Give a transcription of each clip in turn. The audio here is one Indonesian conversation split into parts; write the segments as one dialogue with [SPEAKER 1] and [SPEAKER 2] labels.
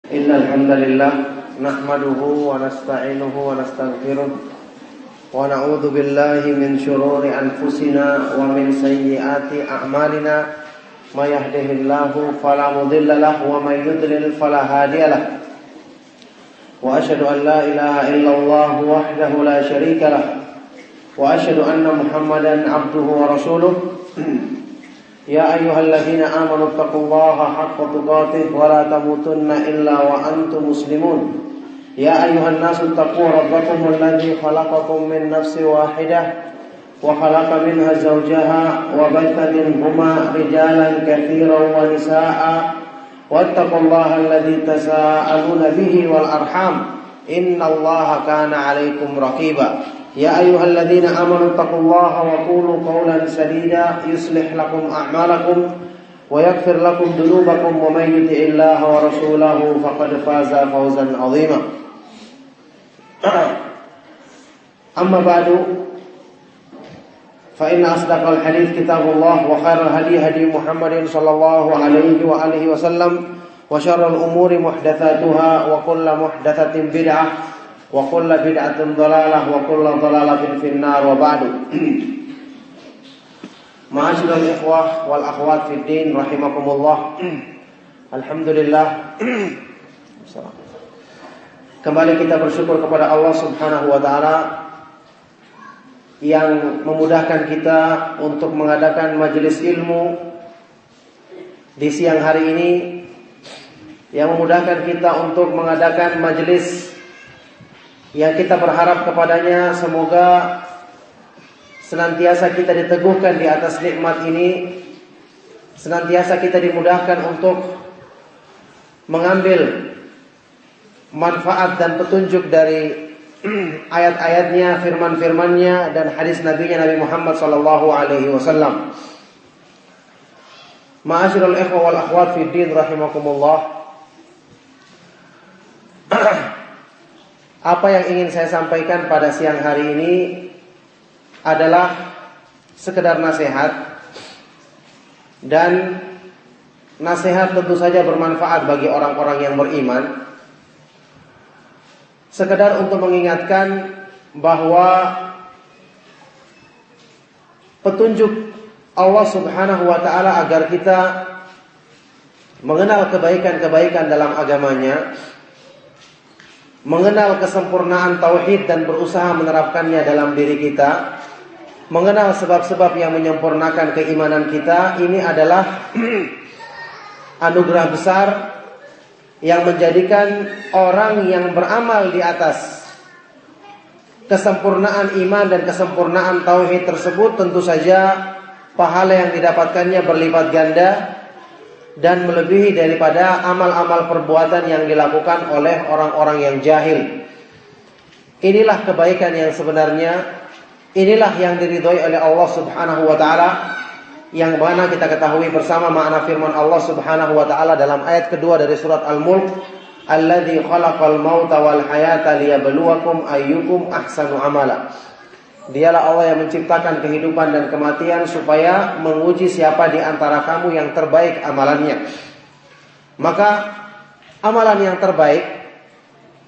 [SPEAKER 1] Innal hamdalillah nahmaduhu wa nasta'inuhu wa nastaghfiruh wa na'udzu billahi min shururi anfusina wa min sayyiati a'malina may yahdihillahu fala mudilla lahu wa may yudlil fala hadiya lahu wa asyhadu an la ilaha illallah wahdahu la syarika lahu wa asyhadu anna Muhammadan abduhu wa rasuluh. Ya ayyuhalladzina amanu taqullaha haqqa tuqatih wa la tamutunna illa wa antum muslimun. Ya ayyuhan nasu taqu rabbakumul ladzi khalaqakum min nafsin wahidah wa khalaqa minha zawjaha wa batha minhuma rijalan katsiran wa nisaa'a wattaqullaha alladzi tasaaluna bihi wal arham innallaha kana 'alaikum raqiba. Ya ayyuhalladzina amanu taqullaha wa qulu qawlan sadida yuslih lakum a'malakum wa yaghfir lakum dhunubakum wa may yuti'illaha wa rasulahu faqad faza fawzan 'azima. Amma ba'du, fa inna asdaqal hadits kitabullah wa khairal hadi hadi Muhammadin sallallahu alaihi wa alihi wasallam wa syarrul umuri muhdatsatuha wa kullu muhdatsatin bid'ah wa kullu bid'atin dhalalah wa kullu dhalalatin finnar wa ba'du. Ma'asyiral ikhwah wal akhwat fid din rahimakumullah. Alhamdulillah, kembali kita bersyukur kepada Allah Subhanahu wa taala yang memudahkan kita untuk mengadakan majelis ilmu di siang hari ini, yang memudahkan kita untuk mengadakan majelis yang kita berharap kepadanya semoga senantiasa kita diteguhkan di atas nikmat ini, senantiasa kita dimudahkan untuk mengambil manfaat dan petunjuk dari ayat-ayatnya, firman-firmannya dan hadis nabinya Nabi Muhammad sallallahu alaihi wasallam. Ma'asyiral ikhwah wal akhwat fid din rahimakumullah. Apa yang ingin saya sampaikan pada siang hari ini adalah sekedar nasihat, dan nasihat tentu saja bermanfaat bagi orang-orang yang beriman. Sekedar untuk mengingatkan bahwa petunjuk Allah Subhanahu wa taala agar kita mengenal kebaikan-kebaikan dalam agamanya, mengenal kesempurnaan tauhid dan berusaha menerapkannya dalam diri kita, mengenal sebab-sebab yang menyempurnakan keimanan kita, ini adalah anugerah besar yang menjadikan orang yang beramal di atas kesempurnaan iman dan kesempurnaan tauhid tersebut, tentu saja pahala yang didapatkannya berlipat ganda dan melebihi daripada amal-amal perbuatan yang dilakukan oleh orang-orang yang jahil. Inilah kebaikan yang sebenarnya, inilah yang diridhoi oleh Allah Subhanahu wa taala, yang mana kita ketahui bersama makna firman Allah Subhanahu wa taala dalam ayat kedua dari surat Al-Mulk, alladzi khalaqal mauta wal hayata liyabluwakum ayyukum ahsanu amala. Dialah Allah yang menciptakan kehidupan dan kematian supaya menguji siapa di antara kamu yang terbaik amalannya. Maka amalan yang terbaik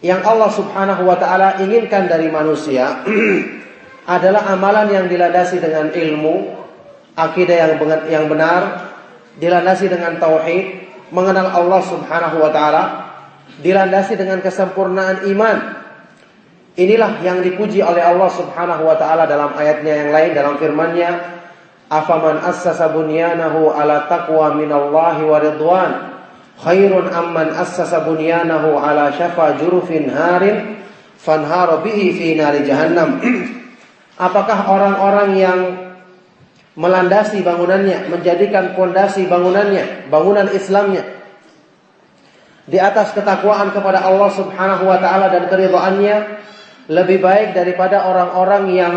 [SPEAKER 1] yang Allah Subhanahu wa taala inginkan dari manusia adalah amalan yang dilandasi dengan ilmu, akidah yang benar, dilandasi dengan tauhid, mengenal Allah Subhanahu wa taala, dilandasi dengan kesempurnaan iman. Inilah yang dipuji oleh Allah Subhanahu wa taala dalam ayatnya yang lain, dalam firman-Nya, afaman assasa bunyanahu ala taqwa minallahi wa ridwan khairun amman assasa bunyanahu ala syafa jurufin harin fanhara bihi fi nari jahannam. Apakah orang-orang yang melandasi bangunannya, menjadikan pondasi bangunannya, bangunan Islamnya di atas ketakwaan kepada Allah Subhanahu wa taala dan keridhaannya, lebih baik daripada orang-orang yang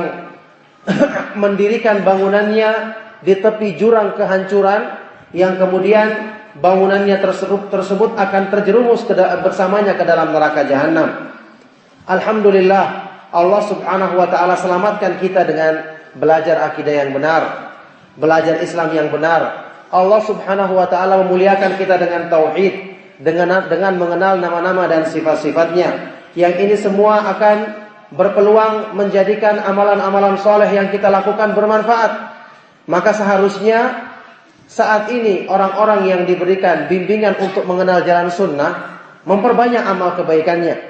[SPEAKER 1] mendirikan bangunannya di tepi jurang kehancuran, yang kemudian bangunannya tersebut akan terjerumus bersamanya ke dalam neraka jahanam. Alhamdulillah, Allah Subhanahu wa taala selamatkan kita dengan belajar akidah yang benar, belajar Islam yang benar. Allah Subhanahu wa taala memuliakan kita dengan tauhid, dengan mengenal nama-nama dan sifat-sifatnya. Yang ini semua akan berpeluang menjadikan amalan-amalan soleh yang kita lakukan bermanfaat. Maka seharusnya saat ini orang-orang yang diberikan bimbingan untuk mengenal jalan sunnah memperbanyak amal kebaikannya.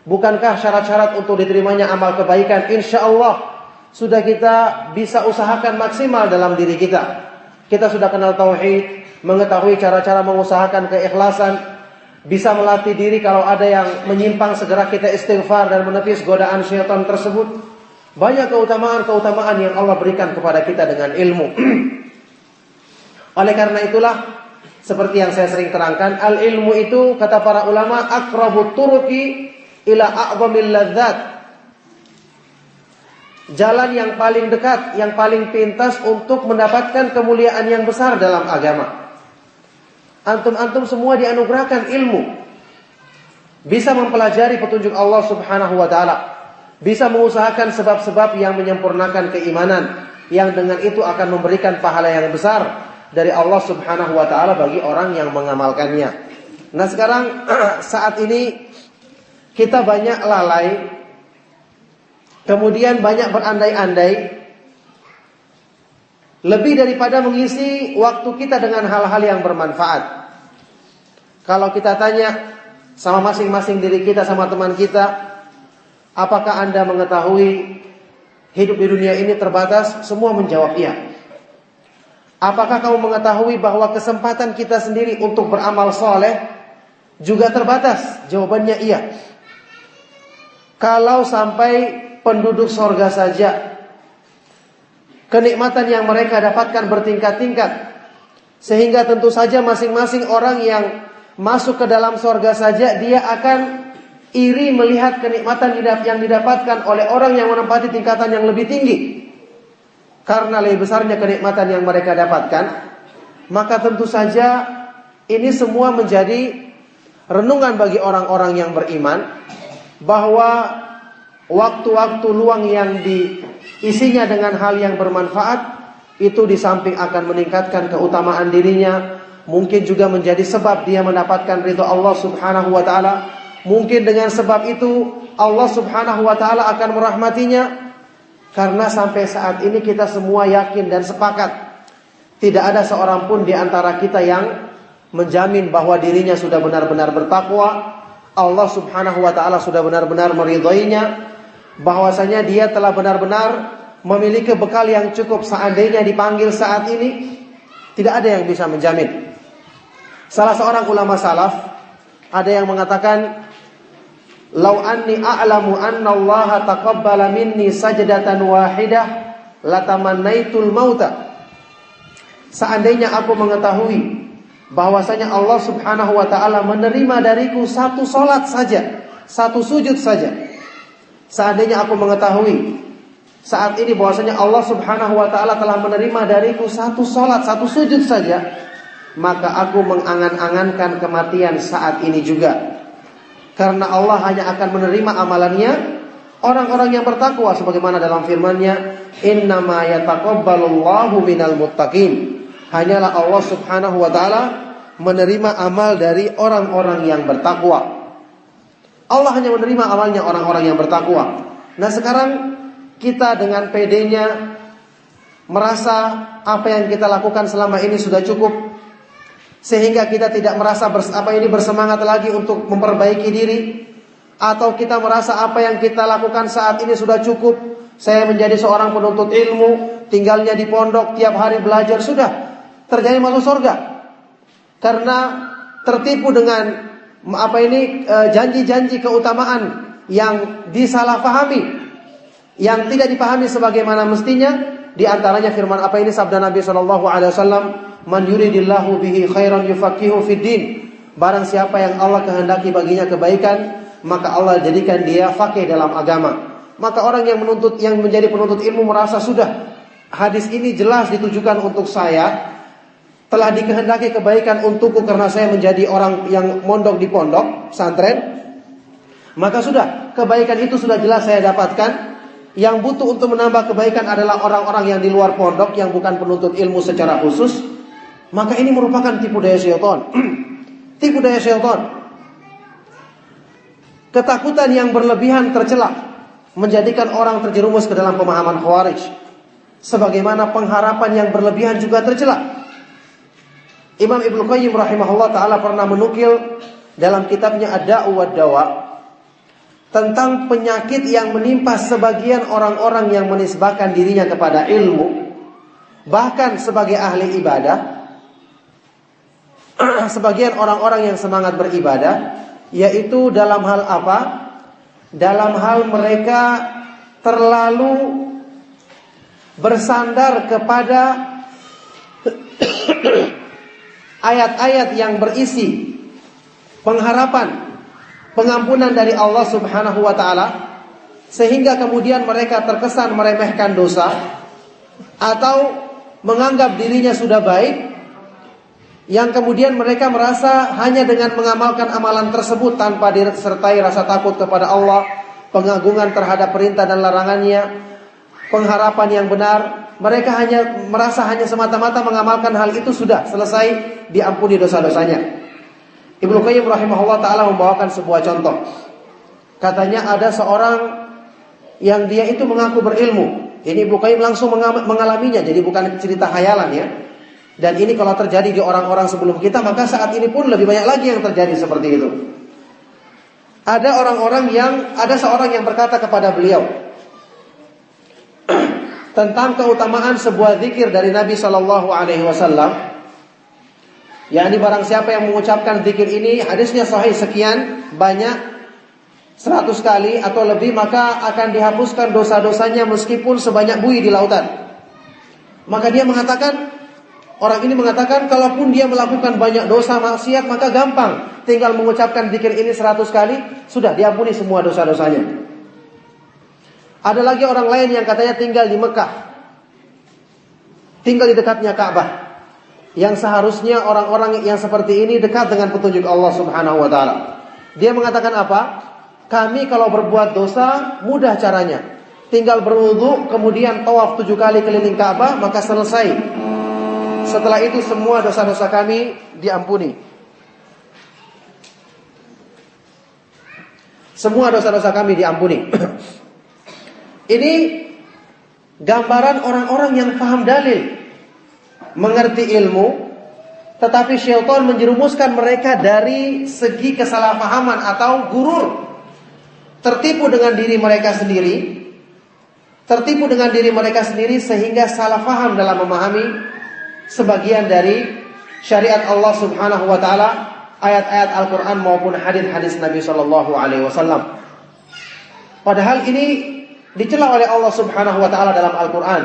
[SPEAKER 1] Bukankah syarat-syarat untuk diterimanya amal kebaikan insya Allah sudah kita bisa usahakan maksimal dalam diri kita. Kita sudah kenal tauhid, mengetahui cara-cara mengusahakan keikhlasan, bisa melatih diri kalau ada yang menyimpang segera kita istighfar dan menepis godaan syaitan tersebut. Banyak keutamaan-keutamaan yang Allah berikan kepada kita dengan ilmu. Oleh karena itulah seperti yang saya sering terangkan, al-ilmu itu kata para ulama aqrabut turuqi ila a'zamil ladzat. Jalan yang paling dekat, yang paling pintas untuk mendapatkan kemuliaan yang besar dalam agama. Antum-antum semua dianugerahkan ilmu. Bisa mempelajari petunjuk Allah Subhanahu wa taala. Bisa mengusahakan sebab-sebab yang menyempurnakan keimanan, yang dengan itu akan memberikan pahala yang besar dari Allah Subhanahu wa taala bagi orang yang mengamalkannya. Nah, sekarang saat ini kita banyak lalai, kemudian banyak berandai-andai, lebih daripada mengisi waktu kita dengan hal-hal yang bermanfaat. Kalau kita tanya sama masing-masing diri kita, sama teman kita, apakah Anda mengetahui hidup di dunia ini terbatas? Semua menjawab iya. Apakah kamu mengetahui bahwa kesempatan kita sendiri untuk beramal soleh juga terbatas? Jawabannya iya. Kalau sampai penduduk sorga saja kenikmatan yang mereka dapatkan bertingkat-tingkat, sehingga tentu saja masing-masing orang yang masuk ke dalam sorga saja dia akan iri melihat kenikmatan yang didapatkan oleh orang yang menempati tingkatan yang lebih tinggi. Karena lebih besarnya kenikmatan yang mereka dapatkan, maka tentu saja ini semua menjadi renungan bagi orang-orang yang beriman, bahwa waktu-waktu luang yang diisinya dengan hal yang bermanfaat itu di samping akan meningkatkan keutamaan dirinya, mungkin juga menjadi sebab dia mendapatkan ridha Allah Subhanahu wa taala. Mungkin dengan sebab itu Allah Subhanahu wa taala akan merahmatinya. Karena sampai saat ini kita semua yakin dan sepakat, tidak ada seorang pun di antara kita yang menjamin bahwa dirinya sudah benar-benar bertakwa. Allah Subhanahu wa taala sudah benar-benar meridhoinya, bahwasanya dia telah benar-benar memiliki bekal yang cukup seandainya dipanggil saat ini. Tidak ada yang bisa menjamin. Salah seorang ulama salaf ada yang mengatakan, "Lau anni a'lamu anna Allah taqabbala minni sajdatan wahidah latamannaitul mauta." Seandainya aku mengetahui bahwasanya Allah Subhanahu wa taala menerima dariku satu salat saja, satu sujud saja. Seandainya aku mengetahui saat ini bahwasanya Allah Subhanahu wa taala telah menerima dariku satu salat, satu sujud saja, maka aku mengangan-angankan kematian saat ini juga. Karena Allah hanya akan menerima amalannya orang-orang yang bertakwa, sebagaimana dalam firman-Nya, "Innama yataqabbalullahu minal muttaqin." Hanyalah Allah Subhanahu wa taala menerima amal dari orang-orang yang bertakwa. Allah hanya menerima amalnya orang-orang yang bertakwa. Nah, sekarang kita dengan pedenya merasa apa yang kita lakukan selama ini sudah cukup, sehingga kita tidak merasa bersemangat lagi untuk memperbaiki diri, atau kita merasa apa yang kita lakukan saat ini sudah cukup. Saya menjadi seorang penuntut ilmu, tinggalnya di pondok, tiap hari belajar, sudah terjadi masuk surga. Karena tertipu dengan janji-janji keutamaan yang disalahpahami, yang tidak dipahami sebagaimana mestinya. Di antaranya firman sabda Nabi SAW, "Man yuridillahu bihi khairan yufaqihu fid din." Barang siapa yang Allah kehendaki baginya kebaikan, maka Allah jadikan dia faqih dalam agama. Maka orang yang menjadi penuntut ilmu merasa sudah hadis ini jelas ditujukan untuk saya, telah dikehendaki kebaikan untukku karena saya menjadi orang yang mondok di pondok pesantren, maka sudah kebaikan itu sudah jelas saya dapatkan. Yang butuh untuk menambah kebaikan adalah orang-orang yang di luar pondok, yang bukan penuntut ilmu secara khusus. Maka ini merupakan tipu daya syaitan. Tipu daya syaitan. Ketakutan yang berlebihan tercela menjadikan orang terjerumus ke dalam pemahaman Khawarij. Sebagaimana pengharapan yang berlebihan juga tercela. Imam Ibnu Qayyim rahimahullah ta'ala pernah menukil dalam kitabnya Ad-Da'u wad-Dawa tentang penyakit yang menimpa sebagian orang-orang yang menisbahkan dirinya kepada ilmu, bahkan sebagai ahli ibadah. Sebagian orang-orang yang semangat beribadah, yaitu dalam hal apa? Dalam hal mereka terlalu bersandar kepada ayat-ayat yang berisi pengharapan pengampunan dari Allah Subhanahu wa taala, sehingga kemudian mereka terkesan meremehkan dosa atau menganggap dirinya sudah baik, yang kemudian mereka merasa hanya dengan mengamalkan amalan tersebut tanpa disertai rasa takut kepada Allah, pengagungan terhadap perintah dan larangannya, pengharapan yang benar, mereka merasa hanya semata-mata mengamalkan hal itu sudah selesai, diampuni dosa-dosanya. Ibnu Qayyim rahimahullah ta'ala membawakan sebuah contoh. Katanya ada seorang yang dia itu mengaku berilmu. Ini Ibnu Qayyim langsung mengalaminya, jadi bukan cerita khayalan ya. Dan ini kalau terjadi di orang-orang sebelum kita, maka saat ini pun lebih banyak lagi yang terjadi seperti itu. Ada seorang yang berkata kepada beliau tentang keutamaan sebuah zikir dari Nabi Shallallahu Alaihi Wasallam. yakni barang siapa yang mengucapkan zikir ini, hadisnya sahih sekian banyak, 100 kali atau lebih, maka akan dihapuskan dosa-dosanya meskipun sebanyak buih di lautan. Maka orang ini mengatakan, kalaupun dia melakukan banyak dosa maksiat, maka gampang, tinggal mengucapkan zikir ini 100 kali, sudah diampuni semua dosa-dosanya. Ada lagi orang lain yang katanya tinggal di Mekah, tinggal di dekatnya Ka'bah, yang seharusnya orang-orang yang seperti ini dekat dengan petunjuk Allah Subhanahu wa taala. Dia mengatakan apa? Kami kalau berbuat dosa mudah caranya, tinggal berwudu, kemudian tawaf 7 kali keliling Ka'bah, maka selesai. Setelah itu semua dosa-dosa kami diampuni. Semua dosa-dosa kami diampuni. Ini gambaran orang-orang yang paham dalil, mengerti ilmu, tetapi syaitan menjerumuskan mereka dari segi kesalahpahaman atau gurur. Tertipu dengan diri mereka sendiri, sehingga salah paham dalam memahami sebagian dari syariat Allah Subhanahu wa taala, ayat-ayat Al-Qur'an maupun hadis-hadis Nabi sallallahu alaihi wasallam. Padahal ini dicela oleh Allah Subhanahu wa taala dalam Al-Qur'an.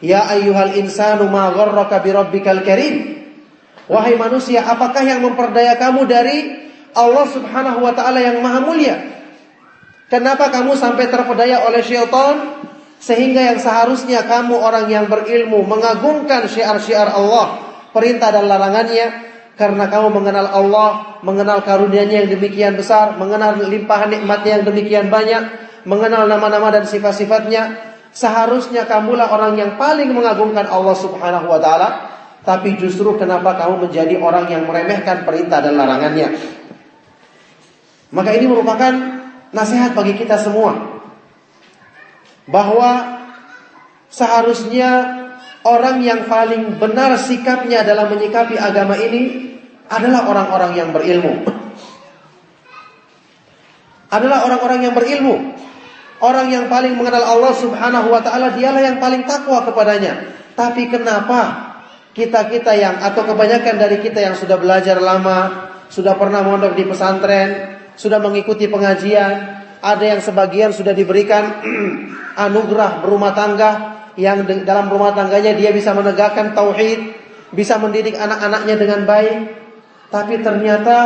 [SPEAKER 1] Ya ayyuhal insanu ma gharraka bi rabbikal karim. Wahai manusia, apakah yang memperdaya kamu dari Allah Subhanahu wa taala yang maha mulia? Kenapa kamu sampai terpedaya oleh syaitan, sehingga yang seharusnya kamu orang yang berilmu mengagungkan syiar-syiar Allah, perintah dan larangannya, karena kamu mengenal Allah, mengenal karunia-Nya yang demikian besar, mengenal limpahan nikmat-Nya yang demikian banyak, mengenal nama-nama dan sifat-sifatnya, seharusnya kamulah orang yang paling mengagungkan Allah Subhanahu wa taala, tapi justru kenapa kamu menjadi orang yang meremehkan perintah dan larangannya? Maka ini merupakan nasihat bagi kita semua, bahwa seharusnya orang yang paling benar sikapnya dalam menyikapi agama ini adalah orang-orang yang berilmu. Adalah orang-orang yang berilmu. Orang yang paling mengenal Allah Subhanahu wa taala, dialah yang paling takwa kepadanya. Tapi kenapa kita yang, atau kebanyakan dari kita yang sudah belajar lama, sudah pernah mondok di pesantren, sudah mengikuti pengajian, ada yang sebagian sudah diberikan anugerah berumah tangga, yang dalam rumah tangganya dia bisa menegakkan tauhid, bisa mendidik anak-anaknya dengan baik, tapi ternyata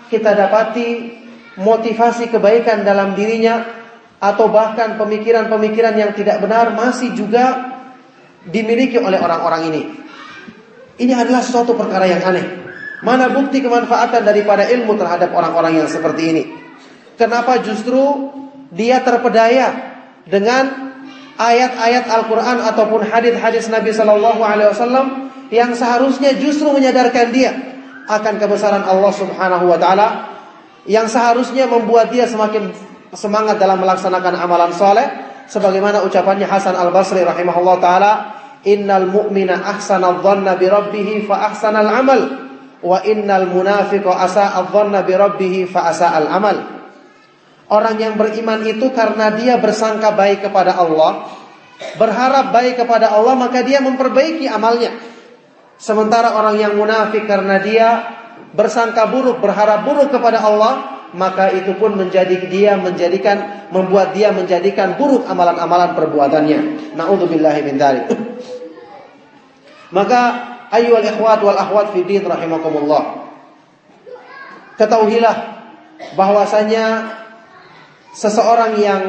[SPEAKER 1] kita dapati motivasi kebaikan dalam dirinya, atau bahkan pemikiran-pemikiran yang tidak benar masih juga dimiliki oleh orang-orang ini. Ini adalah suatu perkara yang aneh. Mana bukti kemanfaatan daripada ilmu terhadap orang-orang yang seperti ini? Kenapa justru dia terpedaya dengan ayat-ayat Al-Quran ataupun hadis-hadis Nabi Sallallahu Alaihi Wasallam yang seharusnya justru menyadarkan dia akan kebesaran Allah Subhanahu wa taala yang seharusnya membuat dia semakin semangat dalam melaksanakan amalan soleh, sebagaimana ucapannya Hasan Al-Basri rahimahullah taala, innal mu'mina ahsana adh-dhanna bi rabbih fa ahsana al-amal wa innal munafiqa asa'a adh-dhanna bi rabbih fa asa'a al-amal. Orang yang beriman itu karena dia bersangka baik kepada Allah, berharap baik kepada Allah, maka dia memperbaiki amalnya. Sementara orang yang munafik karena dia bersangka buruk, berharap buruk kepada Allah, maka itu pun membuat dia menjadikan buruk amalan-amalan perbuatannya. Na'udzubillahi min dzalik. Maka ayyuhal ikhwat wal akhwat fi din rahimakumullah, ketahuilah bahwasanya seseorang yang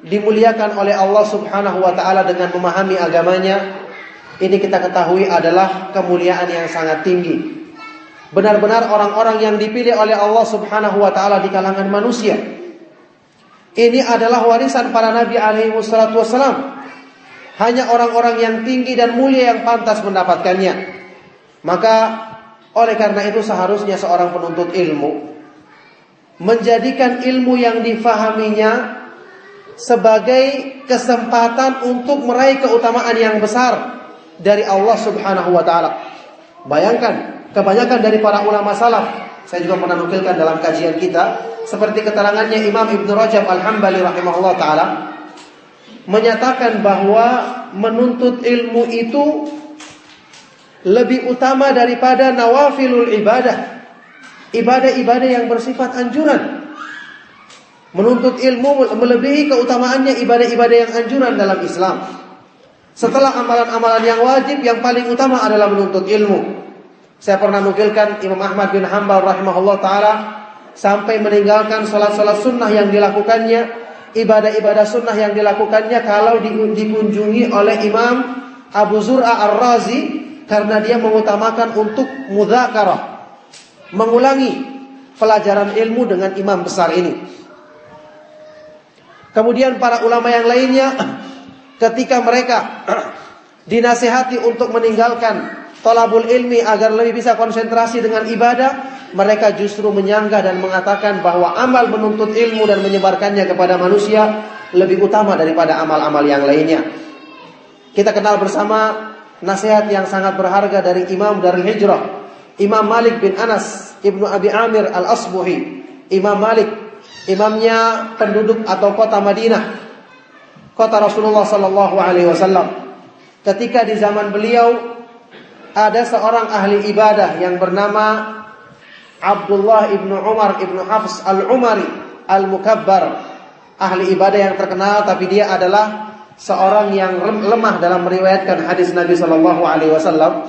[SPEAKER 1] dimuliakan oleh Allah Subhanahu wa taala dengan memahami agamanya, ini kita ketahui adalah kemuliaan yang sangat tinggi. Benar-benar orang-orang yang dipilih oleh Allah Subhanahu wa taala di kalangan manusia. Ini adalah warisan para nabi alaihi wassalatu wassalam. Hanya orang-orang yang tinggi dan mulia yang pantas mendapatkannya. Maka oleh karena itu seharusnya seorang penuntut ilmu menjadikan ilmu yang difahaminya sebagai kesempatan untuk meraih keutamaan yang besar dari Allah Subhanahu wa taala. Bayangkan, kebanyakan dari para ulama salaf, saya juga pernah nukilkan dalam kajian kita, seperti keterangannya Imam Ibn Rajab Al-Hambali rahimahullah taala, menyatakan bahwa menuntut ilmu itu lebih utama daripada nawafilul ibadah, ibadah-ibadah yang bersifat anjuran. Menuntut ilmu melebihi keutamaannya ibadah-ibadah yang anjuran dalam Islam. Setelah amalan-amalan yang wajib, yang paling utama adalah menuntut ilmu. Saya pernah nukilkan Imam Ahmad bin Hanbal rahimahullah ta'ala sampai meninggalkan salat-salat sunnah yang dilakukannya, ibadah-ibadah sunnah yang dilakukannya kalau dikunjungi oleh Imam Abu Zur'a Ar-Razi, karena dia mengutamakan untuk mudzakarah, mengulangi pelajaran ilmu dengan imam besar ini. Kemudian para ulama yang lainnya, ketika mereka dinasihati untuk meninggalkan thalabul ilmi agar lebih bisa konsentrasi dengan ibadah, mereka justru menyanggah dan mengatakan bahwa amal menuntut ilmu dan menyebarkannya kepada manusia lebih utama daripada amal-amal yang lainnya. Kita kenal bersama nasihat yang sangat berharga dari Imam Darul Hijrah, Imam Malik bin Anas Ibnu Abi Amir Al-Asbuhi. Imam Malik, imamnya penduduk atau kota Madinah, kota Rasulullah sallallahu alaihi wasallam. Ketika di zaman beliau ada seorang ahli ibadah yang bernama Abdullah ibnu Umar ibnu Hafs al-Umari al-Mukabbar, ahli ibadah yang terkenal, tapi dia adalah seorang yang lemah dalam meriwayatkan hadis Nabi sallallahu alaihi wasallam.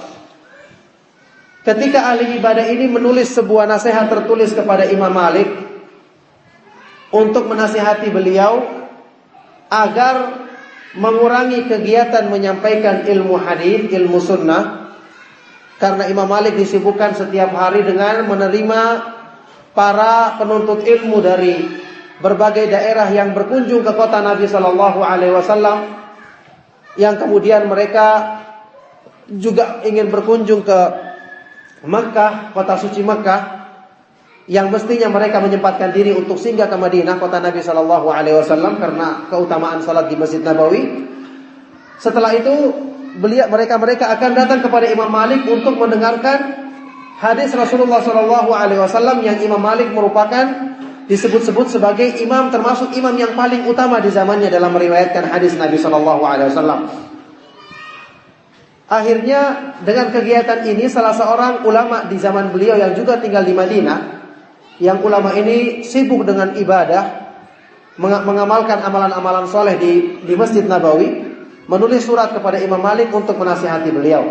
[SPEAKER 1] Ketika ahli ibadah ini menulis sebuah nasihat tertulis kepada Imam Malik untuk menasihati beliau agar mengurangi kegiatan menyampaikan ilmu hadis, ilmu sunnah, karena Imam Malik disibukkan setiap hari dengan menerima para penuntut ilmu dari berbagai daerah yang berkunjung ke kota Nabi sallallahu alaihi wasallam, yang kemudian mereka juga ingin berkunjung ke Makkah, kota suci Makkah, yang mestinya mereka menyempatkan diri untuk singgah ke Madinah, kota Nabi sallallahu alaihi wasallam, karena keutamaan salat di Masjid Nabawi. Setelah itu mereka akan datang kepada Imam Malik untuk mendengarkan hadis Rasulullah sallallahu alaihi wasallam, yang Imam Malik merupakan disebut-sebut sebagai imam, termasuk imam yang paling utama di zamannya dalam meriwayatkan hadis Nabi sallallahu alaihi wasallam. Akhirnya dengan kegiatan ini salah seorang ulama di zaman beliau yang juga tinggal di Madinah, yang ulama ini sibuk dengan ibadah, mengamalkan amalan-amalan soleh di Masjid Nabawi, menulis surat kepada Imam Malik untuk menasihati beliau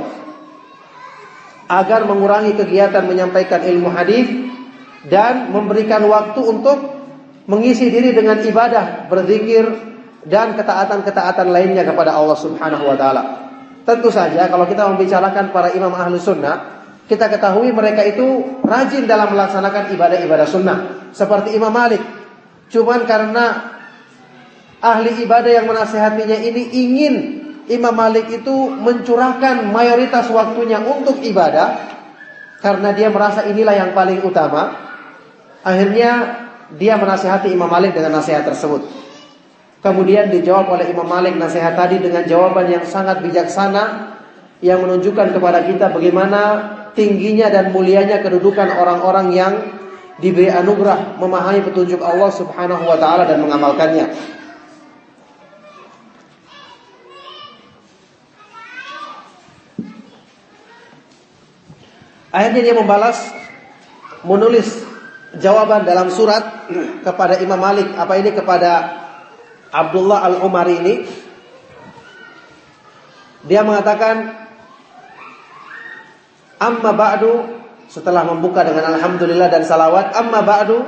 [SPEAKER 1] agar mengurangi kegiatan menyampaikan ilmu hadis dan memberikan waktu untuk mengisi diri dengan ibadah, berzikir dan ketaatan-ketaatan lainnya kepada Allah Subhanahu wa taala. Tentu saja kalau kita membicarakan para imam ahli sunnah, kita ketahui mereka itu rajin dalam melaksanakan ibadah-ibadah sunnah seperti Imam Malik. Cuman karena ahli ibadah yang menasihatinya ini ingin Imam Malik itu mencurahkan mayoritas waktunya untuk ibadah, karena dia merasa inilah yang paling utama. Akhirnya dia menasihati Imam Malik dengan nasihat tersebut. Kemudian dijawab oleh Imam Malik nasihat tadi dengan jawaban yang sangat bijaksana, yang menunjukkan kepada kita bagaimana tingginya dan mulianya kedudukan orang-orang yang diberi anugerah memahami petunjuk Allah Subhanahu wa taala dan mengamalkannya. Akhirnya dia menulis jawaban dalam surat kepada Imam Malik, kepada Abdullah Al-Umari ini. Dia mengatakan, amma ba'du, setelah membuka dengan alhamdulillah dan salawat, amma ba'du,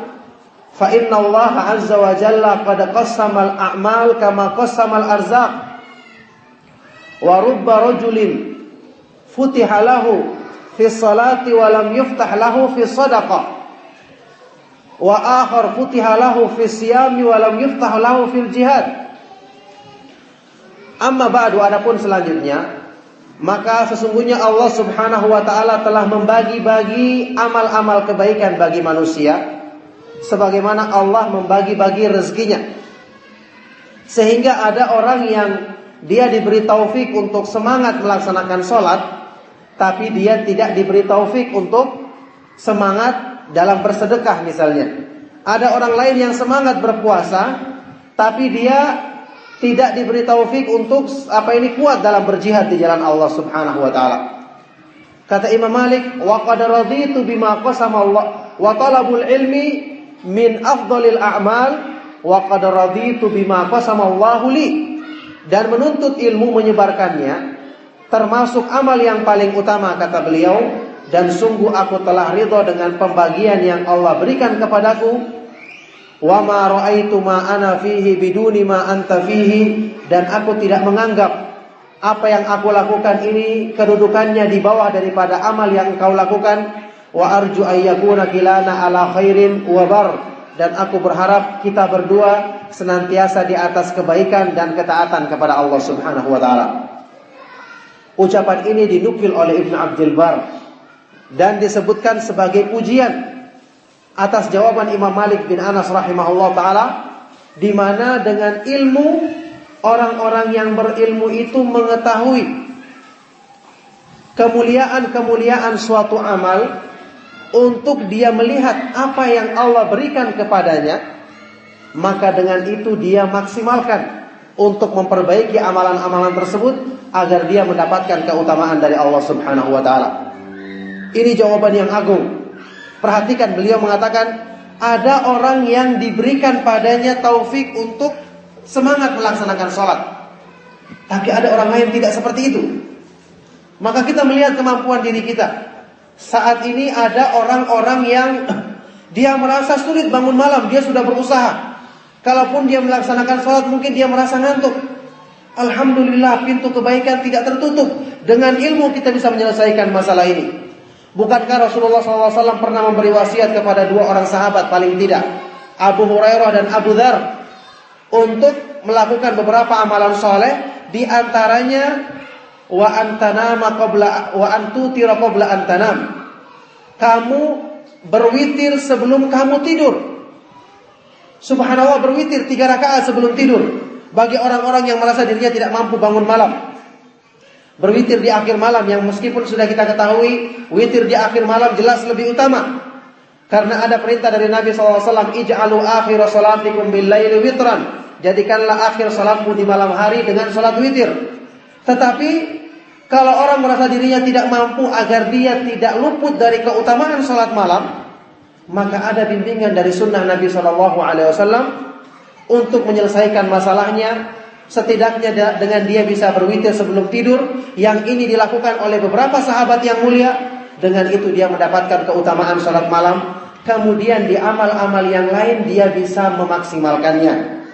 [SPEAKER 1] fa inna Allah azza wa jalla qad qassamal a'mal kama qassamal arzaq, wa rubba rajulin futiha lahu fi salati wa lam yuftah lahu fi sadaqah, wa akhar futiha lahu fi siyami wa lam yuftah lahu fil jihad. Amma ba'du, adapun selanjutnya, maka sesungguhnya Allah Subhanahu wa taala telah membagi-bagi amal-amal kebaikan bagi manusia sebagaimana Allah membagi-bagi rezekinya. Sehingga ada orang yang dia diberi taufik untuk semangat melaksanakan sholat, tapi dia tidak diberi taufik untuk semangat dalam bersedekah misalnya. Ada orang lain yang semangat berpuasa, tapi dia tidak diberi taufik untuk kuat dalam berjihad di jalan Allah Subhanahu wa taala. Kata Imam Malik, wa qad raditu bima qasama Allah wa talabul ilmi min afdhalil a'mal wa qad raditu bima qasama Allah li. Dan menuntut ilmu menyebarkannya termasuk amal yang paling utama, kata beliau, dan sungguh aku telah ridha dengan pembagian yang Allah berikan kepadaku. Wa ma ra'aitu ma ana fihi biduni ma anta fihi, dan aku tidak menganggap apa yang aku lakukan ini kedudukannya di bawah daripada amal yang engkau lakukan. Wa arju ayyakuna kilana ala khairin wa bar, dan aku berharap kita berdua senantiasa di atas kebaikan dan ketaatan kepada Allah Subhanahu wa taala. Ucapan ini dinukil oleh Ibnu Abdul Bar dan disebutkan sebagai pujian atas jawaban Imam Malik bin Anas rahimahullah ta'ala, di mana dengan ilmu, orang-orang yang berilmu itu mengetahui kemuliaan-kemuliaan suatu amal untuk dia melihat apa yang Allah berikan kepadanya, maka dengan itu dia maksimalkan untuk memperbaiki amalan-amalan tersebut agar dia mendapatkan keutamaan dari Allah Subhanahu wa ta'ala. Ini jawaban yang agung. Perhatikan, beliau mengatakan ada orang yang diberikan padanya taufik untuk semangat melaksanakan sholat, tapi ada orang lain tidak seperti itu. Maka kita melihat kemampuan diri kita. Saat ini ada orang-orang yang dia merasa sulit bangun malam, dia sudah berusaha. Kalaupun dia melaksanakan sholat mungkin dia merasa ngantuk. Alhamdulillah, pintu kebaikan tidak tertutup. Dengan ilmu kita bisa menyelesaikan masalah ini. Bukankah Rasulullah SAW pernah memberi wasiat kepada dua orang sahabat paling tidak, Abu Hurairah dan Abu Dzar, untuk melakukan beberapa amalan soleh, di antaranya wa antutira qabla antanam. Kamu berwitir sebelum kamu tidur. Subhanallah, berwitir 3 rakaat sebelum tidur. Bagi orang-orang yang merasa dirinya tidak mampu bangun malam, berwitir di akhir malam, yang meskipun sudah kita ketahui witir di akhir malam jelas lebih utama, karena ada perintah dari Nabi SAW, ij'alu akhir salatikum bil laili witran, jadikanlah akhir salatmu di malam hari dengan salat witir. Tetapi kalau orang merasa dirinya tidak mampu agar dia tidak luput dari keutamaan salat malam, maka ada bimbingan dari sunnah Nabi SAW untuk menyelesaikan masalahnya. Setidaknya dengan dia bisa berwitir sebelum tidur, yang ini dilakukan oleh beberapa sahabat yang mulia. Dengan itu dia mendapatkan keutamaan salat malam. Kemudian di amal-amal yang lain dia bisa memaksimalkannya.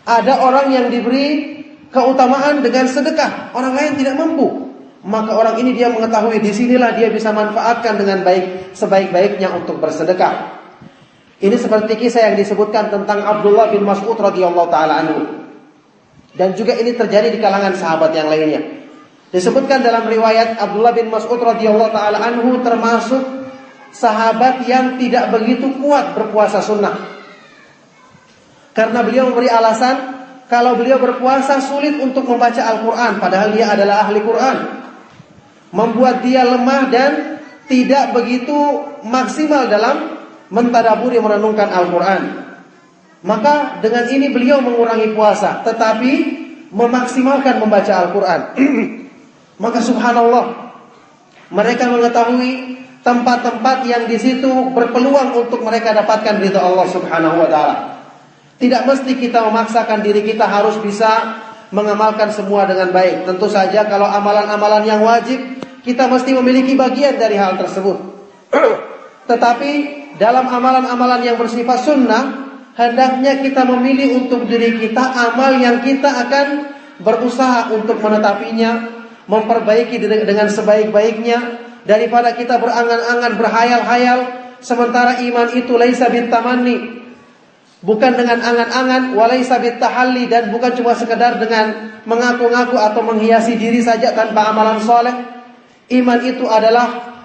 [SPEAKER 1] Ada orang yang diberi keutamaan dengan sedekah, orang lain tidak mampu. Maka orang ini dia mengetahui disinilah dia bisa manfaatkan dengan baik, sebaik-baiknya untuk bersedekah. Ini seperti kisah yang disebutkan tentang Abdullah bin Mas'ud radhiyallahu taala anhu. Dan juga ini terjadi di kalangan sahabat yang lainnya. Disebutkan dalam riwayat Abdullah bin Mas'ud radhiyallahu taala anhu termasuk sahabat yang tidak begitu kuat berpuasa sunnah. Karena beliau memberi alasan kalau beliau berpuasa sulit untuk membaca Al-Quran, padahal dia adalah ahli Quran. Membuat dia lemah dan tidak begitu maksimal dalam mentadaburi merenungkan Al-Quran. Maka dengan ini beliau mengurangi puasa, tetapi memaksimalkan membaca Al-Quran. Maka subhanallah, mereka mengetahui tempat-tempat yang di situ berpeluang untuk mereka dapatkan ridha Allah Subhanahu wa taala. Tidak mesti kita memaksakan diri kita harus bisa mengamalkan semua dengan baik. Tentu saja kalau amalan-amalan yang wajib, kita mesti memiliki bagian dari hal tersebut. Tetapi dalam amalan-amalan yang bersifat sunnah, hendaknya kita memilih untuk diri kita amal yang kita akan berusaha untuk menetapinya, memperbaiki dengan sebaik-baiknya, daripada kita berangan-angan, berhayal-hayal, sementara iman itu laisa bitamanni, bukan dengan angan-angan, walaisa bitahalli, dan bukan cuma sekedar dengan mengaku-ngaku atau menghiasi diri saja tanpa amalan soleh. Iman itu adalah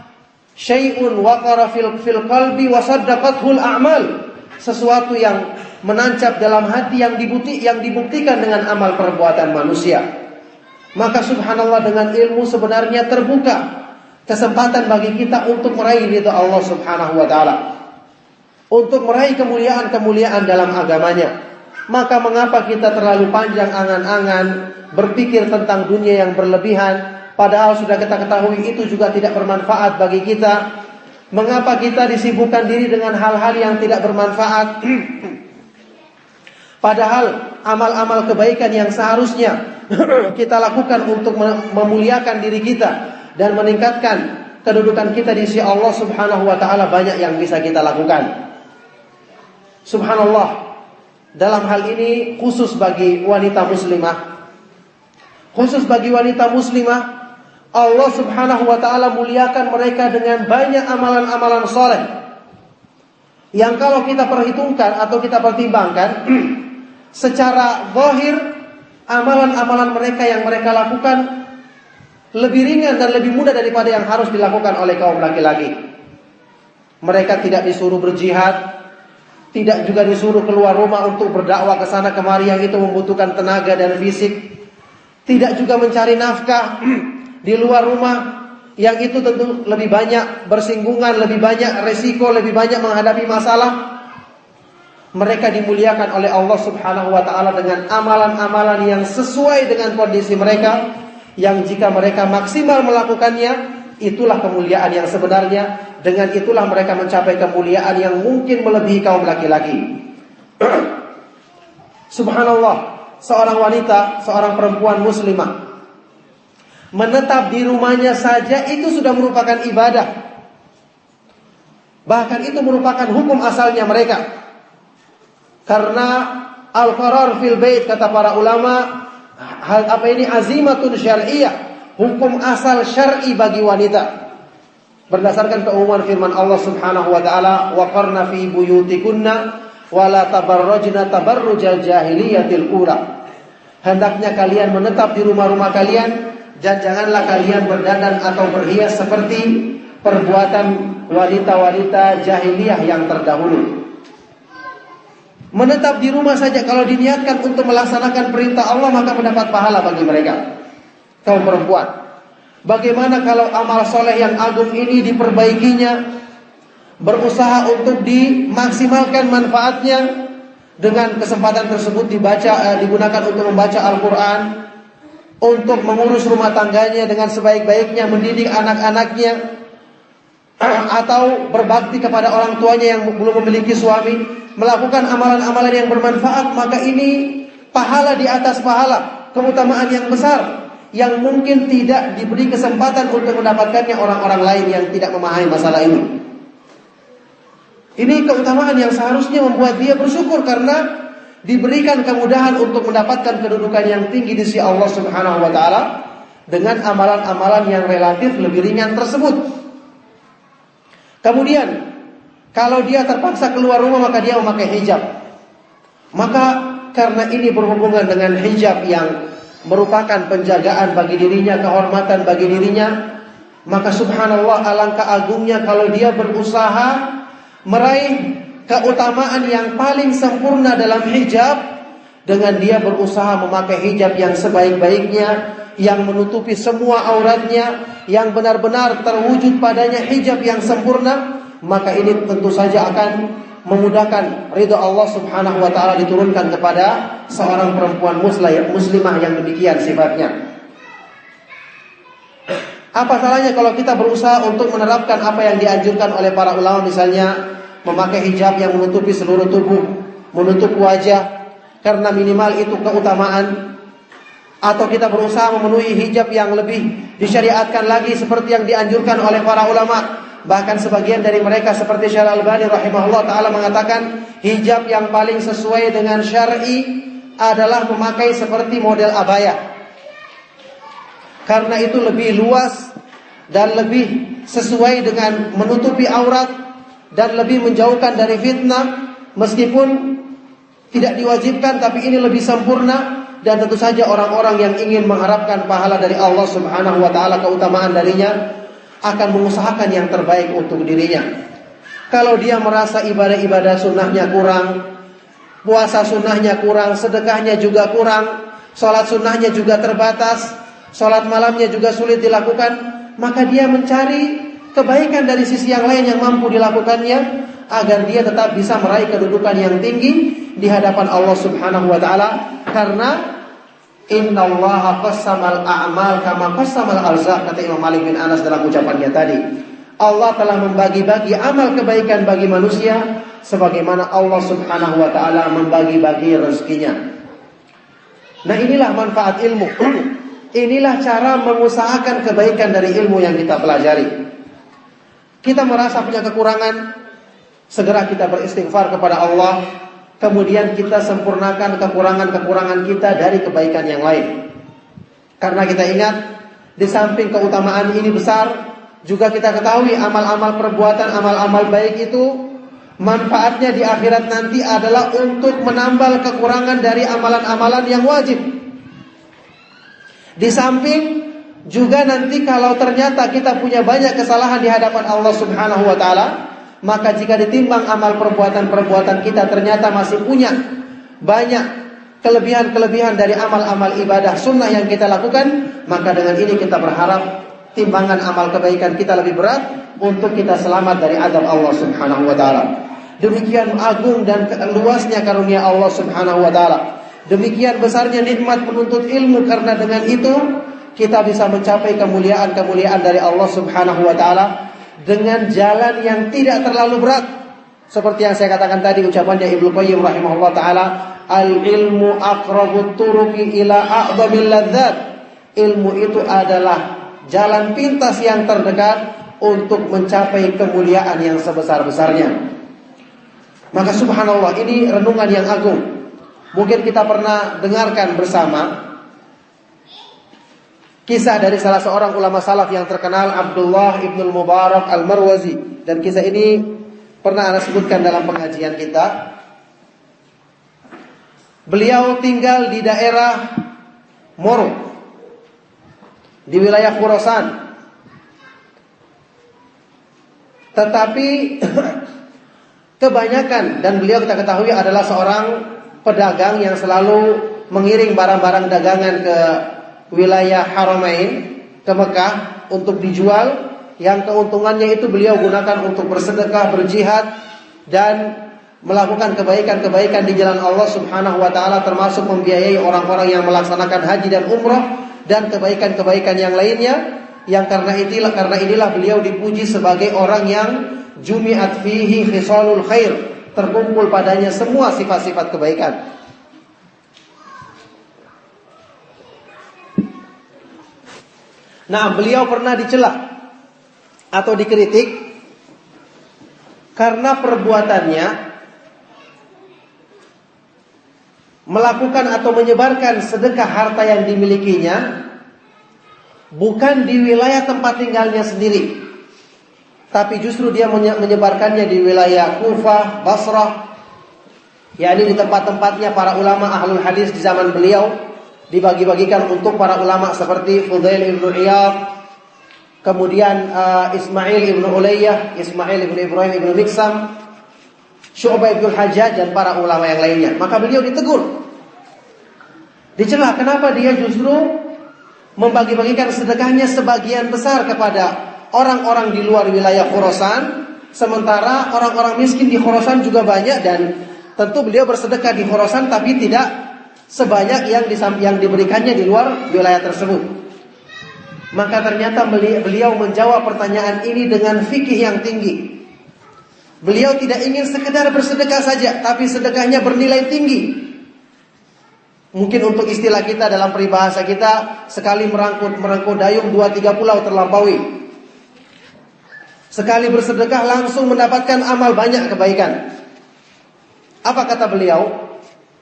[SPEAKER 1] syai'un waqara fil qalbi wa saddaqathul a'mal, sesuatu yang menancap dalam hati yang dibuktikan dengan amal perbuatan manusia. Maka subhanallah, dengan ilmu sebenarnya terbuka kesempatan bagi kita untuk meraih ridha Allah Subhanahu wa taala, untuk meraih kemuliaan-kemuliaan dalam agamanya. Maka mengapa kita terlalu panjang angan-angan berpikir tentang dunia yang berlebihan, padahal sudah kita ketahui itu juga tidak bermanfaat bagi kita. Mengapa kita disibukkan diri dengan hal-hal yang tidak bermanfaat, padahal amal-amal kebaikan yang seharusnya kita lakukan untuk memuliakan diri kita dan meningkatkan kedudukan kita di sisi Allah Subhanahu wa taala banyak yang bisa kita lakukan. Subhanallah, dalam hal ini khusus bagi wanita muslimah. Khusus bagi wanita muslimah, Allah Subhanahu wa taala muliakan mereka dengan banyak amalan-amalan soleh yang kalau kita perhitungkan atau kita pertimbangkan secara zahir, amalan-amalan mereka yang mereka lakukan lebih ringan dan lebih mudah daripada yang harus dilakukan oleh kaum laki-laki. Mereka tidak disuruh berjihad, tidak juga disuruh keluar rumah untuk berdakwah ke sana kemari yang itu membutuhkan tenaga dan fisik. Tidak juga mencari nafkah di luar rumah yang itu tentu lebih banyak bersinggungan, lebih banyak resiko, lebih banyak menghadapi masalah. Mereka dimuliakan oleh Allah Subhanahu wa taala dengan amalan-amalan yang sesuai dengan kondisi mereka, yang jika mereka maksimal melakukannya, itulah kemuliaan yang sebenarnya. Dengan itulah mereka mencapai kemuliaan yang mungkin melebihi kaum laki-laki. Subhanallah, seorang wanita, seorang perempuan muslimah menetap di rumahnya saja itu sudah merupakan ibadah. Bahkan itu merupakan hukum asalnya mereka. Karena al-qarar fil bait, kata para ulama, azimatun syar'iyyah, hukum asal syar'i bagi wanita. Berdasarkan keumuman firman Allah Subhanahu wa taala, wa qarna fi buyutikunna wa la tabarrajna tabarrujal jahiliyatil ula. Hendaknya kalian menetap di rumah-rumah kalian dan janganlah kalian berdandan atau berhias seperti perbuatan wanita-wanita jahiliyah yang terdahulu. Menetap di rumah saja kalau diniatkan untuk melaksanakan perintah Allah, maka mendapat pahala bagi mereka, kaum perempuan. Bagaimana kalau amal soleh yang agung ini diperbaikinya, berusaha untuk dimaksimalkan manfaatnya, dengan kesempatan tersebut digunakan untuk membaca Al-Quran, untuk mengurus rumah tangganya dengan sebaik-baiknya, mendidik anak-anaknya, atau berbakti kepada orang tuanya yang belum memiliki suami, melakukan amalan-amalan yang bermanfaat, maka ini pahala di atas pahala, keutamaan yang besar yang mungkin tidak diberi kesempatan untuk mendapatkannya orang-orang lain yang tidak memahami masalah ini. Ini keutamaan yang seharusnya membuat dia bersyukur karena diberikan kemudahan untuk mendapatkan kedudukan yang tinggi di sisi Allah Subhanahu wa taala dengan amalan-amalan yang relatif lebih ringan tersebut. Kemudian kalau dia terpaksa keluar rumah maka dia memakai hijab. Maka karena ini berhubungan dengan hijab yang merupakan penjagaan bagi dirinya, kehormatan bagi dirinya, maka subhanallah alangkah agungnya kalau dia berusaha meraih keutamaan yang paling sempurna dalam hijab dengan dia berusaha memakai hijab yang sebaik-baiknya, yang menutupi semua auratnya, yang benar-benar terwujud padanya hijab yang sempurna, maka ini tentu saja akan memudahkan ridha Allah Subhanahu wa taala diturunkan kepada seorang perempuan muslimah yang demikian sifatnya. Apa salahnya kalau kita berusaha untuk menerapkan apa yang dianjurkan oleh para ulama, misalnya memakai hijab yang menutupi seluruh tubuh, menutup wajah, karena minimal itu keutamaan. Atau kita berusaha memenuhi hijab yang lebih disyariatkan lagi seperti yang dianjurkan oleh para ulama. Bahkan sebagian dari mereka seperti Syekh Al-Albani rahimahullah ta'ala mengatakan hijab yang paling sesuai dengan syar'i adalah memakai seperti model abaya, karena itu lebih luas dan lebih sesuai dengan menutupi aurat dan lebih menjauhkan dari fitnah. Meskipun tidak diwajibkan, tapi ini lebih sempurna. Dan tentu saja orang-orang yang ingin mengharapkan pahala dari Allah Subhanahu wa ta'ala, keutamaan darinya, akan mengusahakan yang terbaik untuk dirinya. Kalau dia merasa ibadah-ibadah sunnahnya kurang, puasa sunnahnya kurang, sedekahnya juga kurang, sholat sunnahnya juga terbatas, sholat malamnya juga sulit dilakukan, maka dia mencari kebaikan dari sisi yang lain yang mampu dilakukannya, agar dia tetap bisa meraih kedudukan yang tinggi di hadapan Allah Subhanahu wa ta'ala. Karena innallaha qassamal a'mal kama qassamal arzaq, kata Imam Malik bin Anas dalam ucapannya tadi. Allah telah membagi-bagi amal kebaikan bagi manusia sebagaimana Allah Subhanahu wa ta'ala membagi-bagi rezekinya. Nah, inilah manfaat ilmu. Inilah cara mengusahakan kebaikan dari ilmu yang kita pelajari. Kita merasa punya kekurangan, segera kita beristighfar kepada Allah, kemudian kita sempurnakan kekurangan-kekurangan kita dari kebaikan yang lain. Karena kita ingat, di samping keutamaan ini besar, juga kita ketahui amal-amal perbuatan, amal-amal baik itu manfaatnya di akhirat nanti adalah untuk menambal kekurangan dari amalan-amalan yang wajib. Di samping juga nanti kalau ternyata kita punya banyak kesalahan di hadapan Allah Subhanahu wa ta'ala, maka jika ditimbang amal perbuatan-perbuatan kita ternyata masih punya banyak kelebihan-kelebihan dari amal-amal ibadah sunnah yang kita lakukan, maka dengan ini kita berharap timbangan amal kebaikan kita lebih berat untuk kita selamat dari azab Allah Subhanahu wa ta'ala. Demikian agung dan luasnya karunia Allah Subhanahu wa ta'ala. Demikian besarnya nikmat penuntut ilmu, karena dengan itu kita bisa mencapai kemuliaan-kemuliaan dari Allah Subhanahu wa ta'ala dengan jalan yang tidak terlalu berat. Seperti yang saya katakan tadi, ucapannya Ibnu Qayyim rahimahullah ta'ala, al-ilmu aqrabut turuqi ila a'dhamil ladzat. Ilmu itu adalah jalan pintas yang terdekat untuk mencapai kemuliaan yang sebesar-besarnya. Maka subhanallah, ini renungan yang agung. Mungkin kita pernah dengarkan bersama kisah dari salah seorang ulama salaf yang terkenal, Abdullah ibnul Mubarak al-Marwazi. Dan kisah ini pernah Anda sebutkan dalam pengajian kita. Beliau tinggal di daerah Moro, di wilayah Khurasan. Tetapi kebanyakan, dan beliau kita ketahui adalah seorang pedagang yang selalu mengiring barang-barang dagangan ke wilayah Haramain, ke Mekah untuk dijual, yang keuntungannya itu beliau gunakan untuk bersedekah, berjihad, dan melakukan kebaikan-kebaikan di jalan Allah Subhanahu wa ta'ala, termasuk membiayai orang-orang yang melaksanakan haji dan umrah, dan kebaikan-kebaikan yang lainnya. Yang karena inilah beliau dipuji sebagai orang yang jumi'at fihi khisalul khair, terkumpul padanya semua sifat-sifat kebaikan. Nah, beliau pernah dicela atau dikritik karena perbuatannya melakukan atau menyebarkan sedekah harta yang dimilikinya bukan di wilayah tempat tinggalnya sendiri, tapi justru dia menyebarkannya di wilayah Kufah, Basrah, yakni di tempat-tempatnya para ulama ahlul hadis di zaman beliau. dibagi-bagikan untuk para ulama seperti Fudail ibn Iyad, kemudian Ismail ibn Ulayyah, Ismail ibn Ibrahim ibn Miksam, Syu'bah ibn Hajjaj, dan para ulama yang lainnya. Maka beliau ditegur, dicela kenapa dia justru membagi-bagikan sedekahnya sebagian besar kepada orang-orang di luar wilayah Khurasan, sementara orang-orang miskin di Khurasan juga banyak, dan tentu beliau bersedekah di Khurasan tapi tidak sebanyak yang diberikannya di luar wilayah tersebut. Maka ternyata beliau menjawab pertanyaan ini dengan fikih yang tinggi. Beliau tidak ingin sekedar bersedekah saja, tapi sedekahnya bernilai tinggi. Mungkin untuk istilah kita dalam peribahasa kita, sekali merangkul dayung 2-3 pulau terlampaui. Sekali bersedekah langsung mendapatkan amal banyak kebaikan. Apa kata beliau?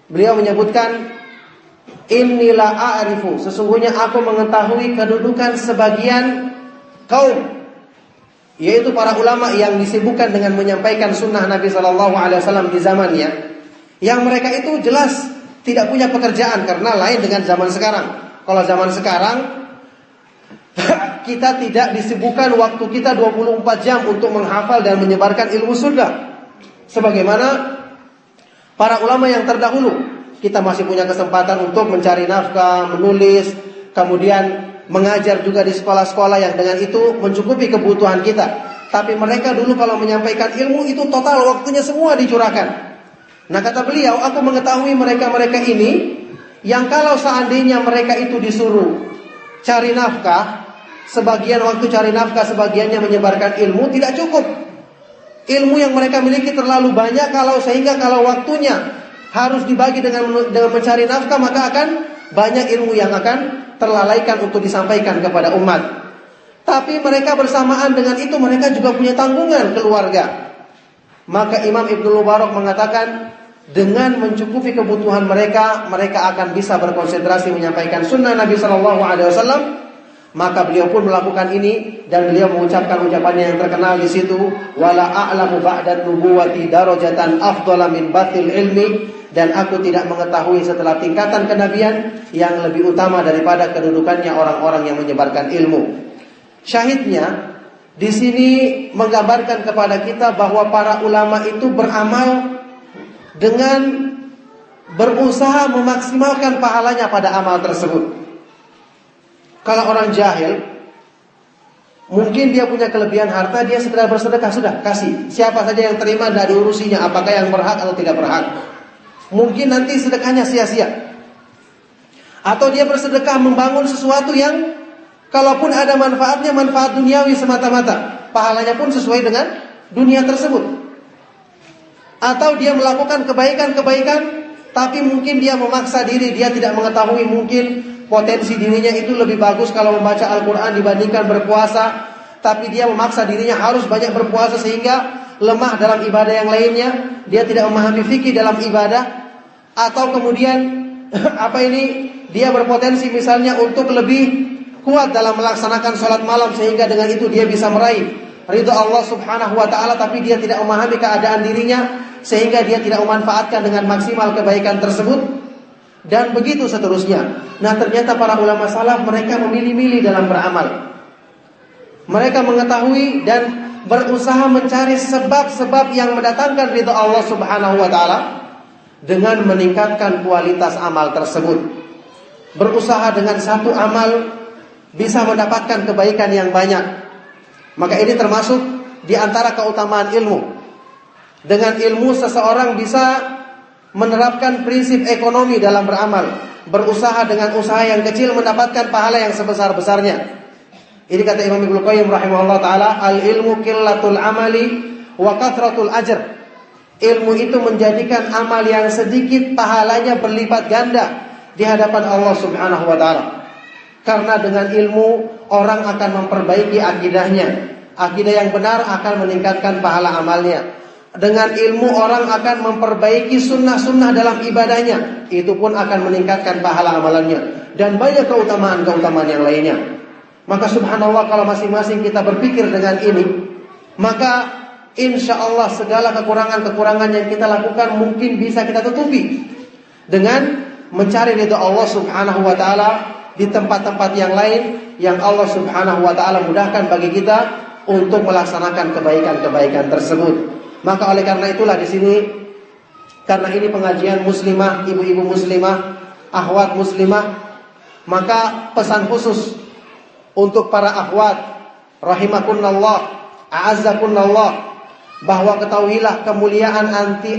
[SPEAKER 1] Beliau menyebutkan, Inilah a'rifu, sesungguhnya aku mengetahui kedudukan sebagian kaum, yaitu para ulama yang disibukkan dengan menyampaikan sunnah Nabi SAW di zamannya, yang mereka itu jelas tidak punya pekerjaan, karena lain dengan zaman sekarang. Kalau zaman sekarang kita tidak disibukkan waktu kita 24 jam untuk menghafal dan menyebarkan ilmu sunnah sebagaimana para ulama yang terdahulu. Kita masih punya kesempatan untuk mencari nafkah, menulis, kemudian mengajar juga di sekolah-sekolah yang dengan itu mencukupi kebutuhan kita. Tapi mereka dulu kalau menyampaikan ilmu itu total waktunya semua dicurahkan. Nah kata beliau, aku mengetahui mereka-mereka ini yang kalau seandainya mereka itu disuruh cari nafkah, sebagian waktu cari nafkah, sebagiannya menyebarkan ilmu, tidak cukup. Ilmu yang mereka miliki terlalu banyak sehingga kalau waktunya harus dibagi dengan mencari nafkah, maka akan banyak ilmu yang akan terlalaikan untuk disampaikan kepada umat. Tapi mereka bersamaan dengan itu mereka juga punya tanggungan keluarga. Maka Imam Ibnu Mubarak mengatakan, dengan mencukupi kebutuhan mereka akan bisa berkonsentrasi menyampaikan sunnah Nabi SAW. Maka beliau pun melakukan ini, dan beliau mengucapkan ucapannya yang terkenal di situ, wala a'lamu ba'da nubuwati darajatan afdhala min bathil ilmi, dan aku tidak mengetahui setelah tingkatan kenabian yang lebih utama daripada kedudukannya orang-orang yang menyebarkan ilmu. Syahidnya di sini menggambarkan kepada kita bahwa para ulama itu beramal dengan berusaha memaksimalkan pahalanya pada amal tersebut. Kalau orang jahil, mungkin dia punya kelebihan harta, dia sekedar bersedekah, sudah kasih. Siapa saja yang terima tidak diurusinya, apakah yang berhak atau tidak berhak. Mungkin nanti sedekahnya sia-sia. Atau dia bersedekah membangun sesuatu yang kalaupun ada manfaatnya, manfaat duniawi semata-mata, pahalanya pun sesuai dengan dunia tersebut. Atau dia melakukan kebaikan-kebaikan, tapi mungkin dia memaksa diri, dia tidak mengetahui mungkin potensi dirinya itu lebih bagus kalau membaca Al-Quran dibandingkan berpuasa, tapi dia memaksa dirinya harus banyak berpuasa sehingga lemah dalam ibadah yang lainnya. Dia tidak memahami fikih dalam ibadah. Atau kemudian dia berpotensi misalnya untuk lebih kuat dalam melaksanakan sholat malam, sehingga dengan itu dia bisa meraih ridha Allah Subhanahu wa ta'ala, tapi dia tidak memahami keadaan dirinya sehingga dia tidak memanfaatkan dengan maksimal kebaikan tersebut. Dan begitu seterusnya. Nah ternyata para ulama salaf mereka memilih-milih dalam beramal. Mereka mengetahui dan berusaha mencari sebab-sebab yang mendatangkan ridha Allah Subhanahu wa ta'ala dengan meningkatkan kualitas amal tersebut. Berusaha dengan satu amal bisa mendapatkan kebaikan yang banyak. Maka ini termasuk di antara keutamaan ilmu. Dengan ilmu seseorang bisa menerapkan prinsip ekonomi dalam beramal. Berusaha dengan usaha yang kecil mendapatkan pahala yang sebesar-besarnya. Ini kata Imam Ibnu Qayyim rahimahullah ta'ala, al-ilmu qillatul amali wa kathratul ajr. Ilmu itu menjadikan amal yang sedikit pahalanya berlipat ganda di hadapan Allah Subhanahu wa ta'ala. Karena dengan ilmu orang akan memperbaiki akidahnya. Akidah yang benar akan meningkatkan pahala amalnya. Dengan ilmu orang akan memperbaiki sunnah-sunnah dalam ibadahnya. Itu pun akan meningkatkan pahala amalannya. Dan banyak keutamaan-keutamaan yang lainnya. Maka subhanallah kalau masing-masing kita berpikir dengan ini, maka insya Allah segala kekurangan-kekurangan yang kita lakukan mungkin bisa kita tutupi dengan mencari ridha Allah Subhanahu wa taala di tempat-tempat yang lain yang Allah Subhanahu wa taala mudahkan bagi kita untuk melaksanakan kebaikan-kebaikan tersebut. Maka oleh karena itulah di sini, karena ini pengajian muslimah, ibu-ibu muslimah, akhwat muslimah, maka pesan khusus untuk para akhwat rahimakunallah, a'azzakunallah, bahwa ketahuilah kemuliaan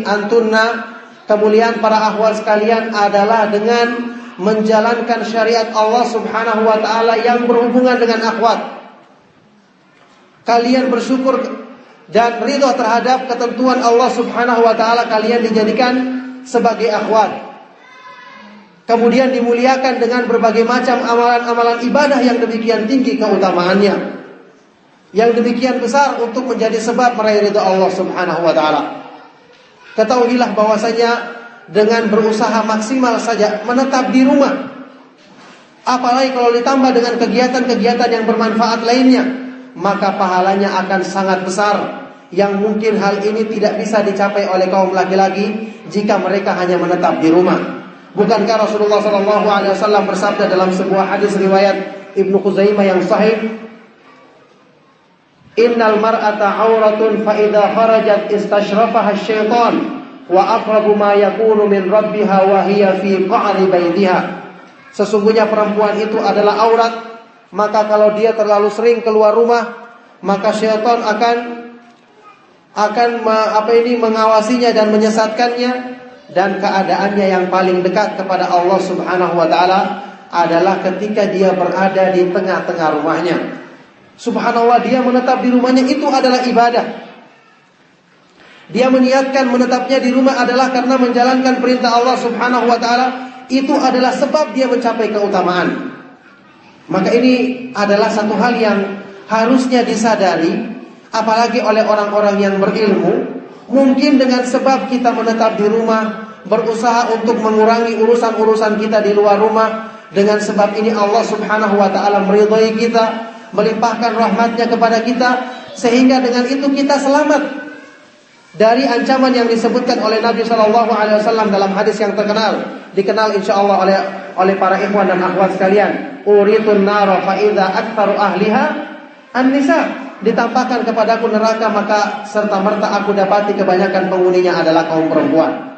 [SPEAKER 1] antunna, kemuliaan para akhwat sekalian adalah dengan menjalankan syariat Allah Subhanahu wa taala yang berhubungan dengan akhwat. Kalian bersyukur dan ridha terhadap ketentuan Allah Subhanahu wa taala, kalian dijadikan sebagai akhwat. Kemudian dimuliakan dengan berbagai macam amalan-amalan ibadah yang demikian tinggi keutamaannya, yang demikian besar untuk menjadi sebab meraih ridha Allah Subhanahu wa taala. Ketahuilah bahwasanya dengan berusaha maksimal saja menetap di rumah, apalagi kalau ditambah dengan kegiatan-kegiatan yang bermanfaat lainnya, maka pahalanya akan sangat besar, yang mungkin hal ini tidak bisa dicapai oleh kaum laki-laki jika mereka hanya menetap di rumah. Bukankah Rasulullah SAW bersabda dalam sebuah hadis riwayat Ibnu Khuzaimah yang sahih, "Innal mar'ata 'auratun fa idza kharajat istashrafaha asy-syaitan wa aqrabu ma yakunu min rabbiha wa hiya fi qa'ri baitiha." Sesungguhnya perempuan itu adalah aurat, maka kalau dia terlalu sering keluar rumah, maka syaitan akan mengawasinya dan menyesatkannya. Dan keadaannya yang paling dekat kepada Allah Subhanahu wa taala adalah ketika dia berada di tengah-tengah rumahnya. Subhanallah, dia menetap di rumahnya itu adalah ibadah. Dia meniatkan menetapnya di rumah adalah karena menjalankan perintah Allah Subhanahu wa taala, itu adalah sebab dia mencapai keutamaan. Maka ini adalah satu hal yang harusnya disadari, apalagi oleh orang-orang yang berilmu. Mungkin dengan sebab kita menetap di rumah, berusaha untuk mengurangi urusan-urusan kita di luar rumah, dengan sebab ini Allah Subhanahu wa taala meridhai kita, melimpahkan rahmatnya kepada kita, sehingga dengan itu kita selamat dari ancaman yang disebutkan oleh Nabi SAW dalam hadis yang dikenal insyaallah oleh para ikhwan dan akhwat sekalian. Uritun nara fa idza aktsaru ahliha an-nisa. Ditampakkan kepadaku neraka, maka serta-merta aku dapati kebanyakan penghuninya adalah kaum perempuan.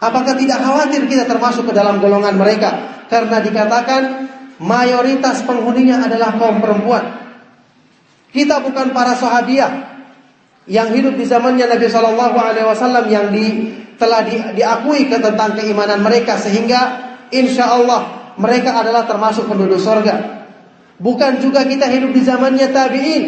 [SPEAKER 1] Apakah tidak khawatir kita termasuk ke dalam golongan mereka? Karena dikatakan mayoritas penghuninya adalah kaum perempuan. Kita bukan para sahabiah yang hidup di zamannya Nabi SAW yang telah diakui tentang keimanan mereka, sehingga insya Allah mereka adalah termasuk penduduk surga. Bukan juga kita hidup di zamannya tabi'in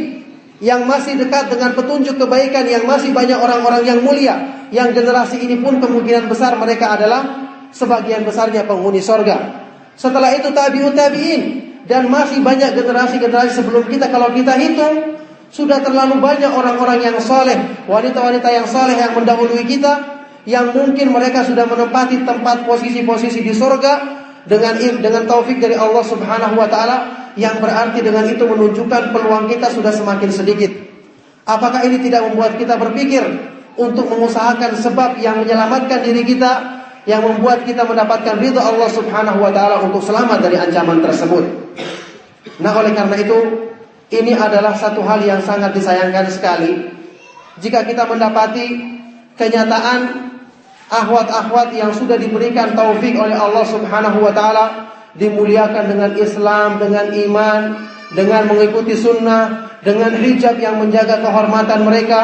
[SPEAKER 1] yang masih dekat dengan petunjuk kebaikan, yang masih banyak orang-orang yang mulia, yang generasi ini pun kemungkinan besar mereka adalah sebagian besarnya penghuni surga. Setelah itu tabi'ut tabi'in, dan masih banyak generasi-generasi sebelum kita. Kalau kita hitung, sudah terlalu banyak orang-orang yang soleh, wanita-wanita yang soleh yang mendahului kita, yang mungkin mereka sudah menempati tempat posisi-posisi di surga dengan taufik dari Allah Subhanahu wa taala, yang berarti dengan itu menunjukkan peluang kita sudah semakin sedikit. Apakah ini tidak membuat kita berpikir untuk mengusahakan sebab yang menyelamatkan diri kita, yang membuat kita mendapatkan ridha Allah Subhanahu wa taala untuk selamat dari ancaman tersebut? Nah, oleh karena itu, ini adalah satu hal yang sangat disayangkan sekali jika kita mendapati kenyataan akhwat-akhwat yang sudah diberikan taufik oleh Allah Subhanahu wa taala, dimuliakan dengan Islam, dengan iman, dengan mengikuti sunnah, dengan hijab yang menjaga kehormatan mereka,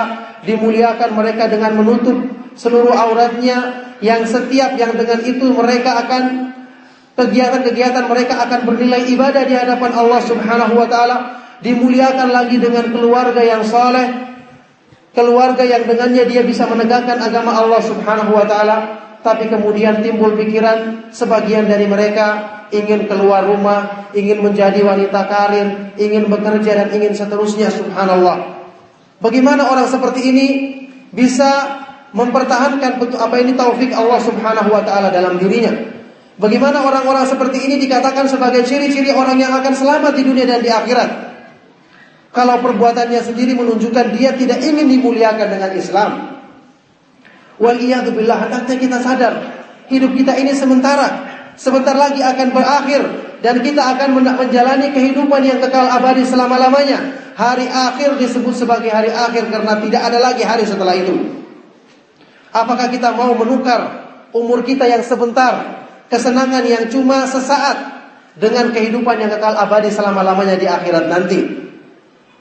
[SPEAKER 1] dimuliakan mereka dengan menutup seluruh auratnya, yang setiap yang dengan itu mereka akan kegiatan-kegiatan mereka akan bernilai ibadah di hadapan Allah Subhanahu wa taala, dimuliakan lagi dengan keluarga yang saleh, keluarga yang dengannya dia bisa menegakkan agama Allah Subhanahu wa taala. Tapi kemudian timbul pikiran sebagian dari mereka ingin keluar rumah, ingin menjadi wanita karir, ingin bekerja dan ingin seterusnya. Subhanallah. Bagaimana orang seperti ini bisa mempertahankan taufik Allah Subhanahu wa taala dalam dirinya? Bagaimana orang-orang seperti ini dikatakan sebagai ciri-ciri orang yang akan selamat di dunia dan di akhirat, kalau perbuatannya sendiri menunjukkan dia tidak ingin dimuliakan dengan Islam? Waliyadzubillah, hendaknya kita sadar hidup kita ini sementara. sebentar lagi akan berakhir dan kita akan menjalani kehidupan yang kekal abadi selama-lamanya. Hari akhir disebut sebagai hari akhir karena tidak ada lagi hari setelah itu. Apakah kita mau menukar umur kita yang sebentar, kesenangan yang cuma sesaat, dengan kehidupan yang kekal abadi selama-lamanya di akhirat nanti?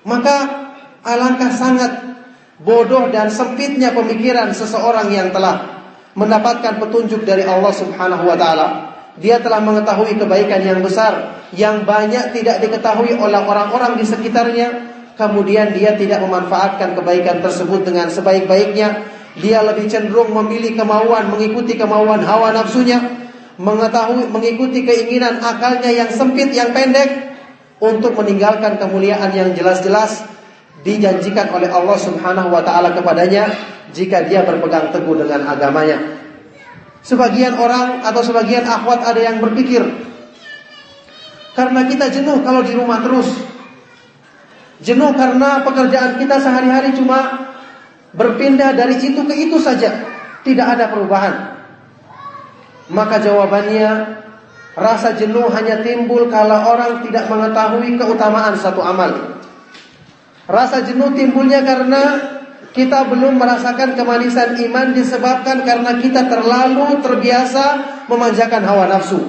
[SPEAKER 1] Maka alangkah sangat bodoh dan sempitnya pemikiran seseorang yang telah mendapatkan petunjuk dari Allah Subhanahu wa taala. Dia telah mengetahui kebaikan yang besar yang banyak tidak diketahui oleh orang-orang di sekitarnya, kemudian dia tidak memanfaatkan kebaikan tersebut dengan sebaik-baiknya. Dia lebih cenderung memilih kemauan, mengikuti kemauan hawa nafsunya, mengikuti keinginan akalnya yang sempit, yang pendek, untuk meninggalkan kemuliaan yang jelas-jelas dijanjikan oleh Allah Subhanahu wa taala kepadanya jika dia berpegang teguh dengan agamanya. Sebagian orang atau sebagian akhwat ada yang berpikir, karena kita jenuh kalau di rumah terus, jenuh karena pekerjaan kita sehari-hari cuma berpindah dari itu ke itu saja, tidak ada perubahan. Maka jawabannya, rasa jenuh hanya timbul kalau orang tidak mengetahui keutamaan satu amal. Rasa jenuh timbulnya karena kita belum merasakan kemanisan iman, disebabkan karena kita terlalu terbiasa memanjakan hawa nafsu.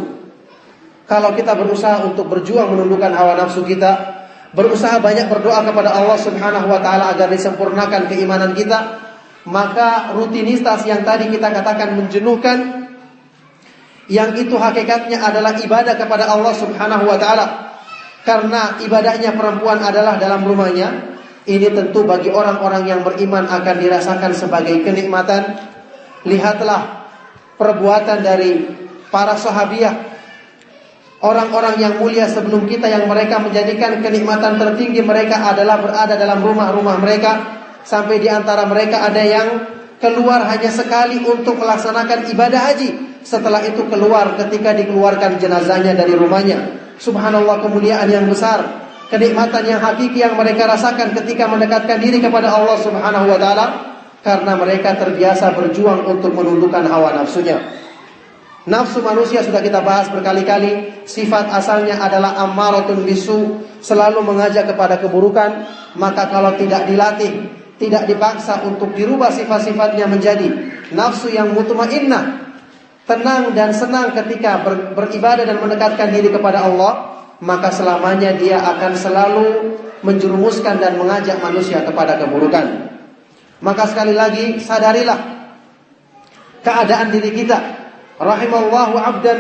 [SPEAKER 1] Kalau kita berusaha untuk berjuang menundukkan hawa nafsu kita, berusaha banyak berdoa kepada Allah Subhanahu wa taala agar disempurnakan keimanan kita, maka rutinitas yang tadi kita katakan menjenuhkan, yang itu hakikatnya adalah ibadah kepada Allah Subhanahu wa taala. Karena ibadahnya perempuan adalah dalam rumahnya, ini tentu bagi orang-orang yang beriman akan dirasakan sebagai kenikmatan. Lihatlah perbuatan dari para sahabiah, orang-orang yang mulia sebelum kita, yang mereka menjadikan kenikmatan tertinggi mereka adalah berada dalam rumah-rumah mereka. Sampai di antara mereka ada yang keluar hanya sekali untuk melaksanakan ibadah haji. Setelah itu keluar ketika dikeluarkan jenazahnya dari rumahnya. Subhanallah, kemuliaan yang besar, kenikmatan yang hakiki yang mereka rasakan ketika mendekatkan diri kepada Allah Subhanahu wa taala, karena mereka terbiasa berjuang untuk menundukkan hawa nafsunya. Nafsu manusia sudah kita bahas berkali-kali, sifat asalnya adalah ammaratun bisu, selalu mengajak kepada keburukan. Maka kalau tidak dilatih, tidak dipaksa untuk dirubah sifat-sifatnya menjadi nafsu yang mutmainnah, tenang dan senang ketika beribadah dan mendekatkan diri kepada Allah, maka selamanya dia akan selalu menjerumuskan dan mengajak manusia kepada keburukan. Maka sekali lagi, sadarilah keadaan diri kita. Rahimallahu abdan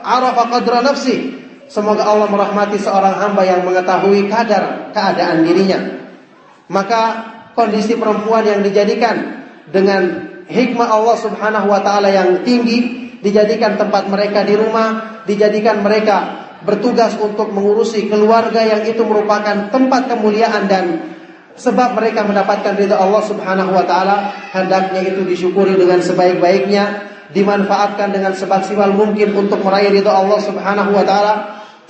[SPEAKER 1] arafa qadra nafsi. Semoga Allah merahmati seorang hamba yang mengetahui kadar keadaan dirinya. Maka kondisi perempuan yang dijadikan dengan hikmah Allah Subhanahu wa taala yang tinggi, dijadikan tempat mereka di rumah, dijadikan mereka bertugas untuk mengurusi keluarga, yang itu merupakan tempat kemuliaan dan sebab mereka mendapatkan ridha Allah Subhanahu wa taala. Hendaknya itu disyukuri dengan sebaik-baiknya, dimanfaatkan dengan semaksimal mungkin untuk meraih ridha Allah Subhanahu wa taala.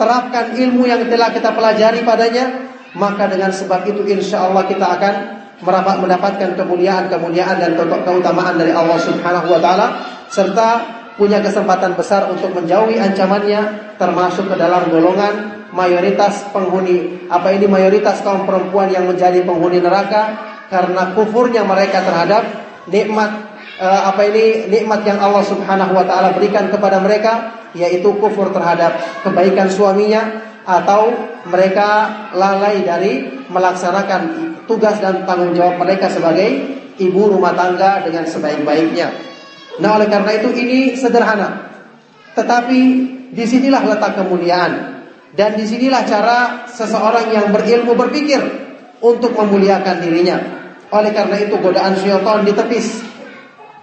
[SPEAKER 1] Terapkan ilmu yang telah kita pelajari padanya, maka dengan sebab itu insyaallah kita akan mendapatkan kemuliaan-kemuliaan dan keutamaan dari Allah Subhanahu wa taala, serta punya kesempatan besar untuk menjauhi ancamannya, termasuk ke dalam golongan mayoritas penghuni, mayoritas kaum perempuan yang menjadi penghuni neraka karena kufurnya mereka terhadap nikmat nikmat yang Allah Subhanahu wa taala berikan kepada mereka, yaitu kufur terhadap kebaikan suaminya, atau mereka lalai dari melaksanakan tugas dan tanggung jawab mereka sebagai ibu rumah tangga dengan sebaik-baiknya. Nah, oleh karena itu ini sederhana, tetapi disinilah letak kemuliaan, dan disinilah cara seseorang yang berilmu berpikir untuk memuliakan dirinya. Oleh karena itu godaan syaitan ditepis.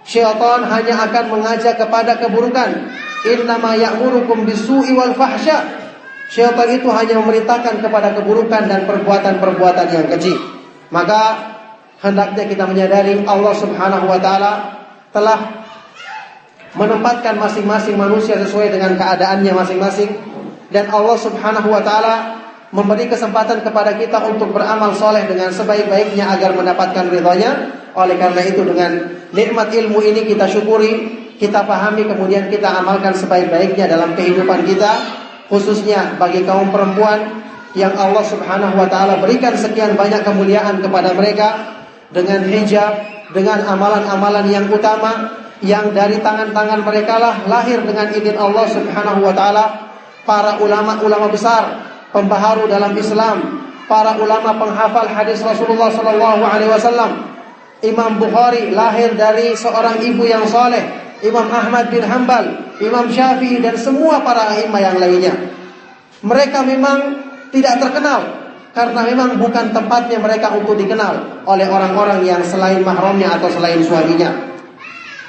[SPEAKER 1] Syaitan hanya akan mengajak kepada keburukan. Innama ya'murukum bisu'i wal fahsya. Syaitan itu hanya memerintahkan kepada keburukan dan perbuatan-perbuatan yang keji. Maka hendaknya kita menyadari Allah Subhanahu wa taala telah menempatkan masing-masing manusia sesuai dengan keadaannya masing-masing, dan Allah Subhanahu wa taala memberi kesempatan kepada kita untuk beramal soleh dengan sebaik-baiknya agar mendapatkan ridhanya. Oleh karena itu dengan nikmat ilmu ini kita syukuri, kita pahami kemudian kita amalkan sebaik-baiknya dalam kehidupan kita, khususnya bagi kaum perempuan yang Allah Subhanahu wa taala berikan sekian banyak kemuliaan kepada mereka dengan hijab, dengan amalan-amalan yang utama yang dari tangan-tangan mereka lah lahir dengan izin Allah Subhanahu wa taala para ulama-ulama besar, pembaharu dalam Islam, para ulama penghafal hadis Rasulullah sallallahu alaihi wasallam. Imam Bukhari lahir dari seorang ibu yang soleh, Imam Ahmad bin Hanbal, Imam Syafi'i dan semua para a'imah yang lainnya. Mereka memang tidak terkenal karena memang bukan tempatnya mereka untuk dikenal oleh orang-orang yang selain mahramnya atau selain suaminya.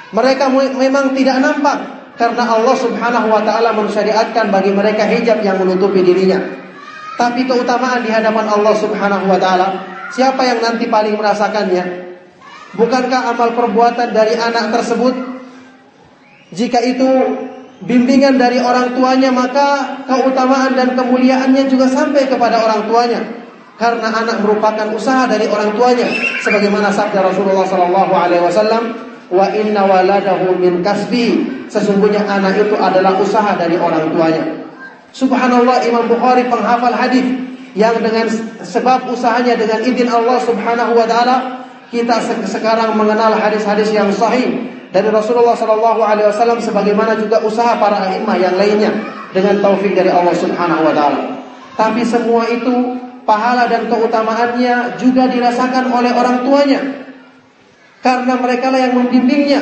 [SPEAKER 1] Mereka memang tidak nampak karena Allah Subhanahu wa taala mensyariatkan bagi mereka hijab yang menutupi dirinya. Tapi keutamaan di hadapan Allah Subhanahu wa taala, siapa yang nanti paling merasakannya? Bukankah amal perbuatan dari anak tersebut, jika itu bimbingan dari orang tuanya, maka keutamaan dan kemuliaannya juga sampai kepada orang tuanya. Karena anak merupakan usaha dari orang tuanya, sebagaimana sabda Rasulullah sallallahu alaihi wasallam, "Wa inna waladahu min kasbi." Sesungguhnya anak itu adalah usaha dari orang tuanya. Subhanallah, Imam Bukhari penghafal hadis yang dengan sebab usahanya dengan izin Allah Subhanahu wa taala kita sekarang mengenal hadis-hadis yang sahih dari Rasulullah sallallahu alaihi wasallam, sebagaimana juga usaha para a'imah yang lainnya dengan taufik dari Allah Subhanahu wa taala. Tapi semua itu pahala dan keutamaannya juga dirasakan oleh orang tuanya, karena mereka lah yang membimbingnya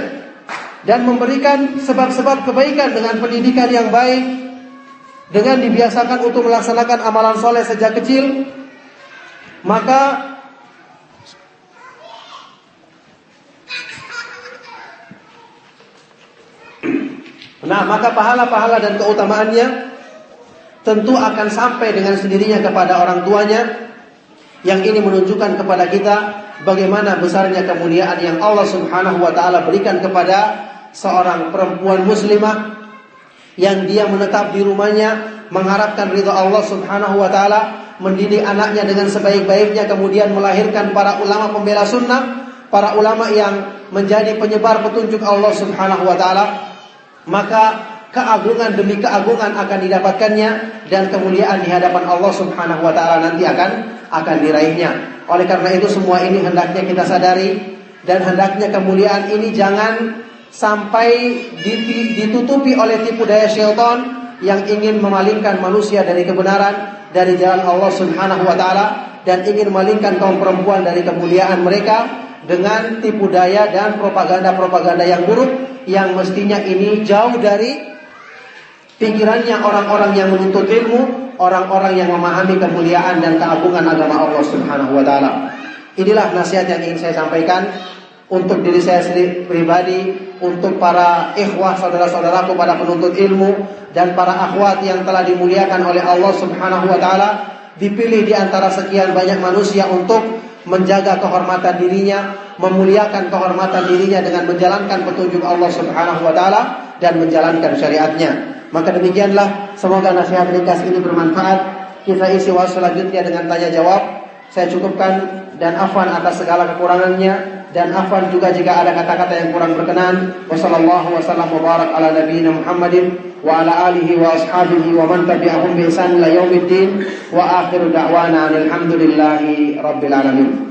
[SPEAKER 1] dan memberikan sebab-sebab kebaikan dengan pendidikan yang baik, dengan dibiasakan untuk melaksanakan amalan soleh sejak kecil. Maka pahala-pahala dan keutamaannya tentu akan sampai dengan sendirinya kepada orang tuanya. Yang ini menunjukkan kepada kita bagaimana besarnya kemuliaan yang Allah Subhanahu wa taala berikan kepada seorang perempuan muslimah yang dia menetap di rumahnya mengharapkan ridha Allah Subhanahu wa taala, mendidik anaknya dengan sebaik-baiknya, kemudian melahirkan para ulama pembela sunnah, para ulama yang menjadi penyebar petunjuk Allah Subhanahu wa taala. Maka keagungan demi keagungan akan didapatkannya dan kemuliaan di hadapan Allah Subhanahu wa taala nanti akan diraihnya. Oleh karena itu semua ini hendaknya kita sadari, dan hendaknya kemuliaan ini jangan sampai ditutupi oleh tipu daya syaitan yang ingin memalingkan manusia dari kebenaran, dari jalan Allah Subhanahu wa taala, dan ingin memalingkan kaum perempuan dari kemuliaan mereka dengan tipu daya dan propaganda-propaganda yang buruk, yang mestinya ini jauh dari pikirannya orang-orang yang menuntut ilmu, orang-orang yang memahami kemuliaan dan keagungan agama Allah Subhanahu wa taala. Inilah nasihat yang ingin saya sampaikan untuk diri saya sendiri pribadi, untuk para ikhwah saudara-saudaraku pada penuntut ilmu, dan para akhwat yang telah dimuliakan oleh Allah Subhanahu wa taala, dipilih di antara sekian banyak manusia untuk menjaga kehormatan dirinya, memuliakan kehormatan dirinya dengan menjalankan petunjuk Allah Subhanahu wa taala dan menjalankan syariatnya. Maka demikianlah, semoga nasihat ringkas ini bermanfaat. Kita isi waktu selanjutnya dengan tanya jawab. Saya cukupkan dan afwan atas segala kekurangannya, dan afwan juga jika ada kata-kata yang kurang berkenan. Wassallallahu wasallam wa barak ala nabiyina Muhammadin wa ala alihi wa ashabihi wa man tabi'ahum bi ihsan ila yaumiddin wa akhiru da'wana alhamdulillahi rabbil alamin.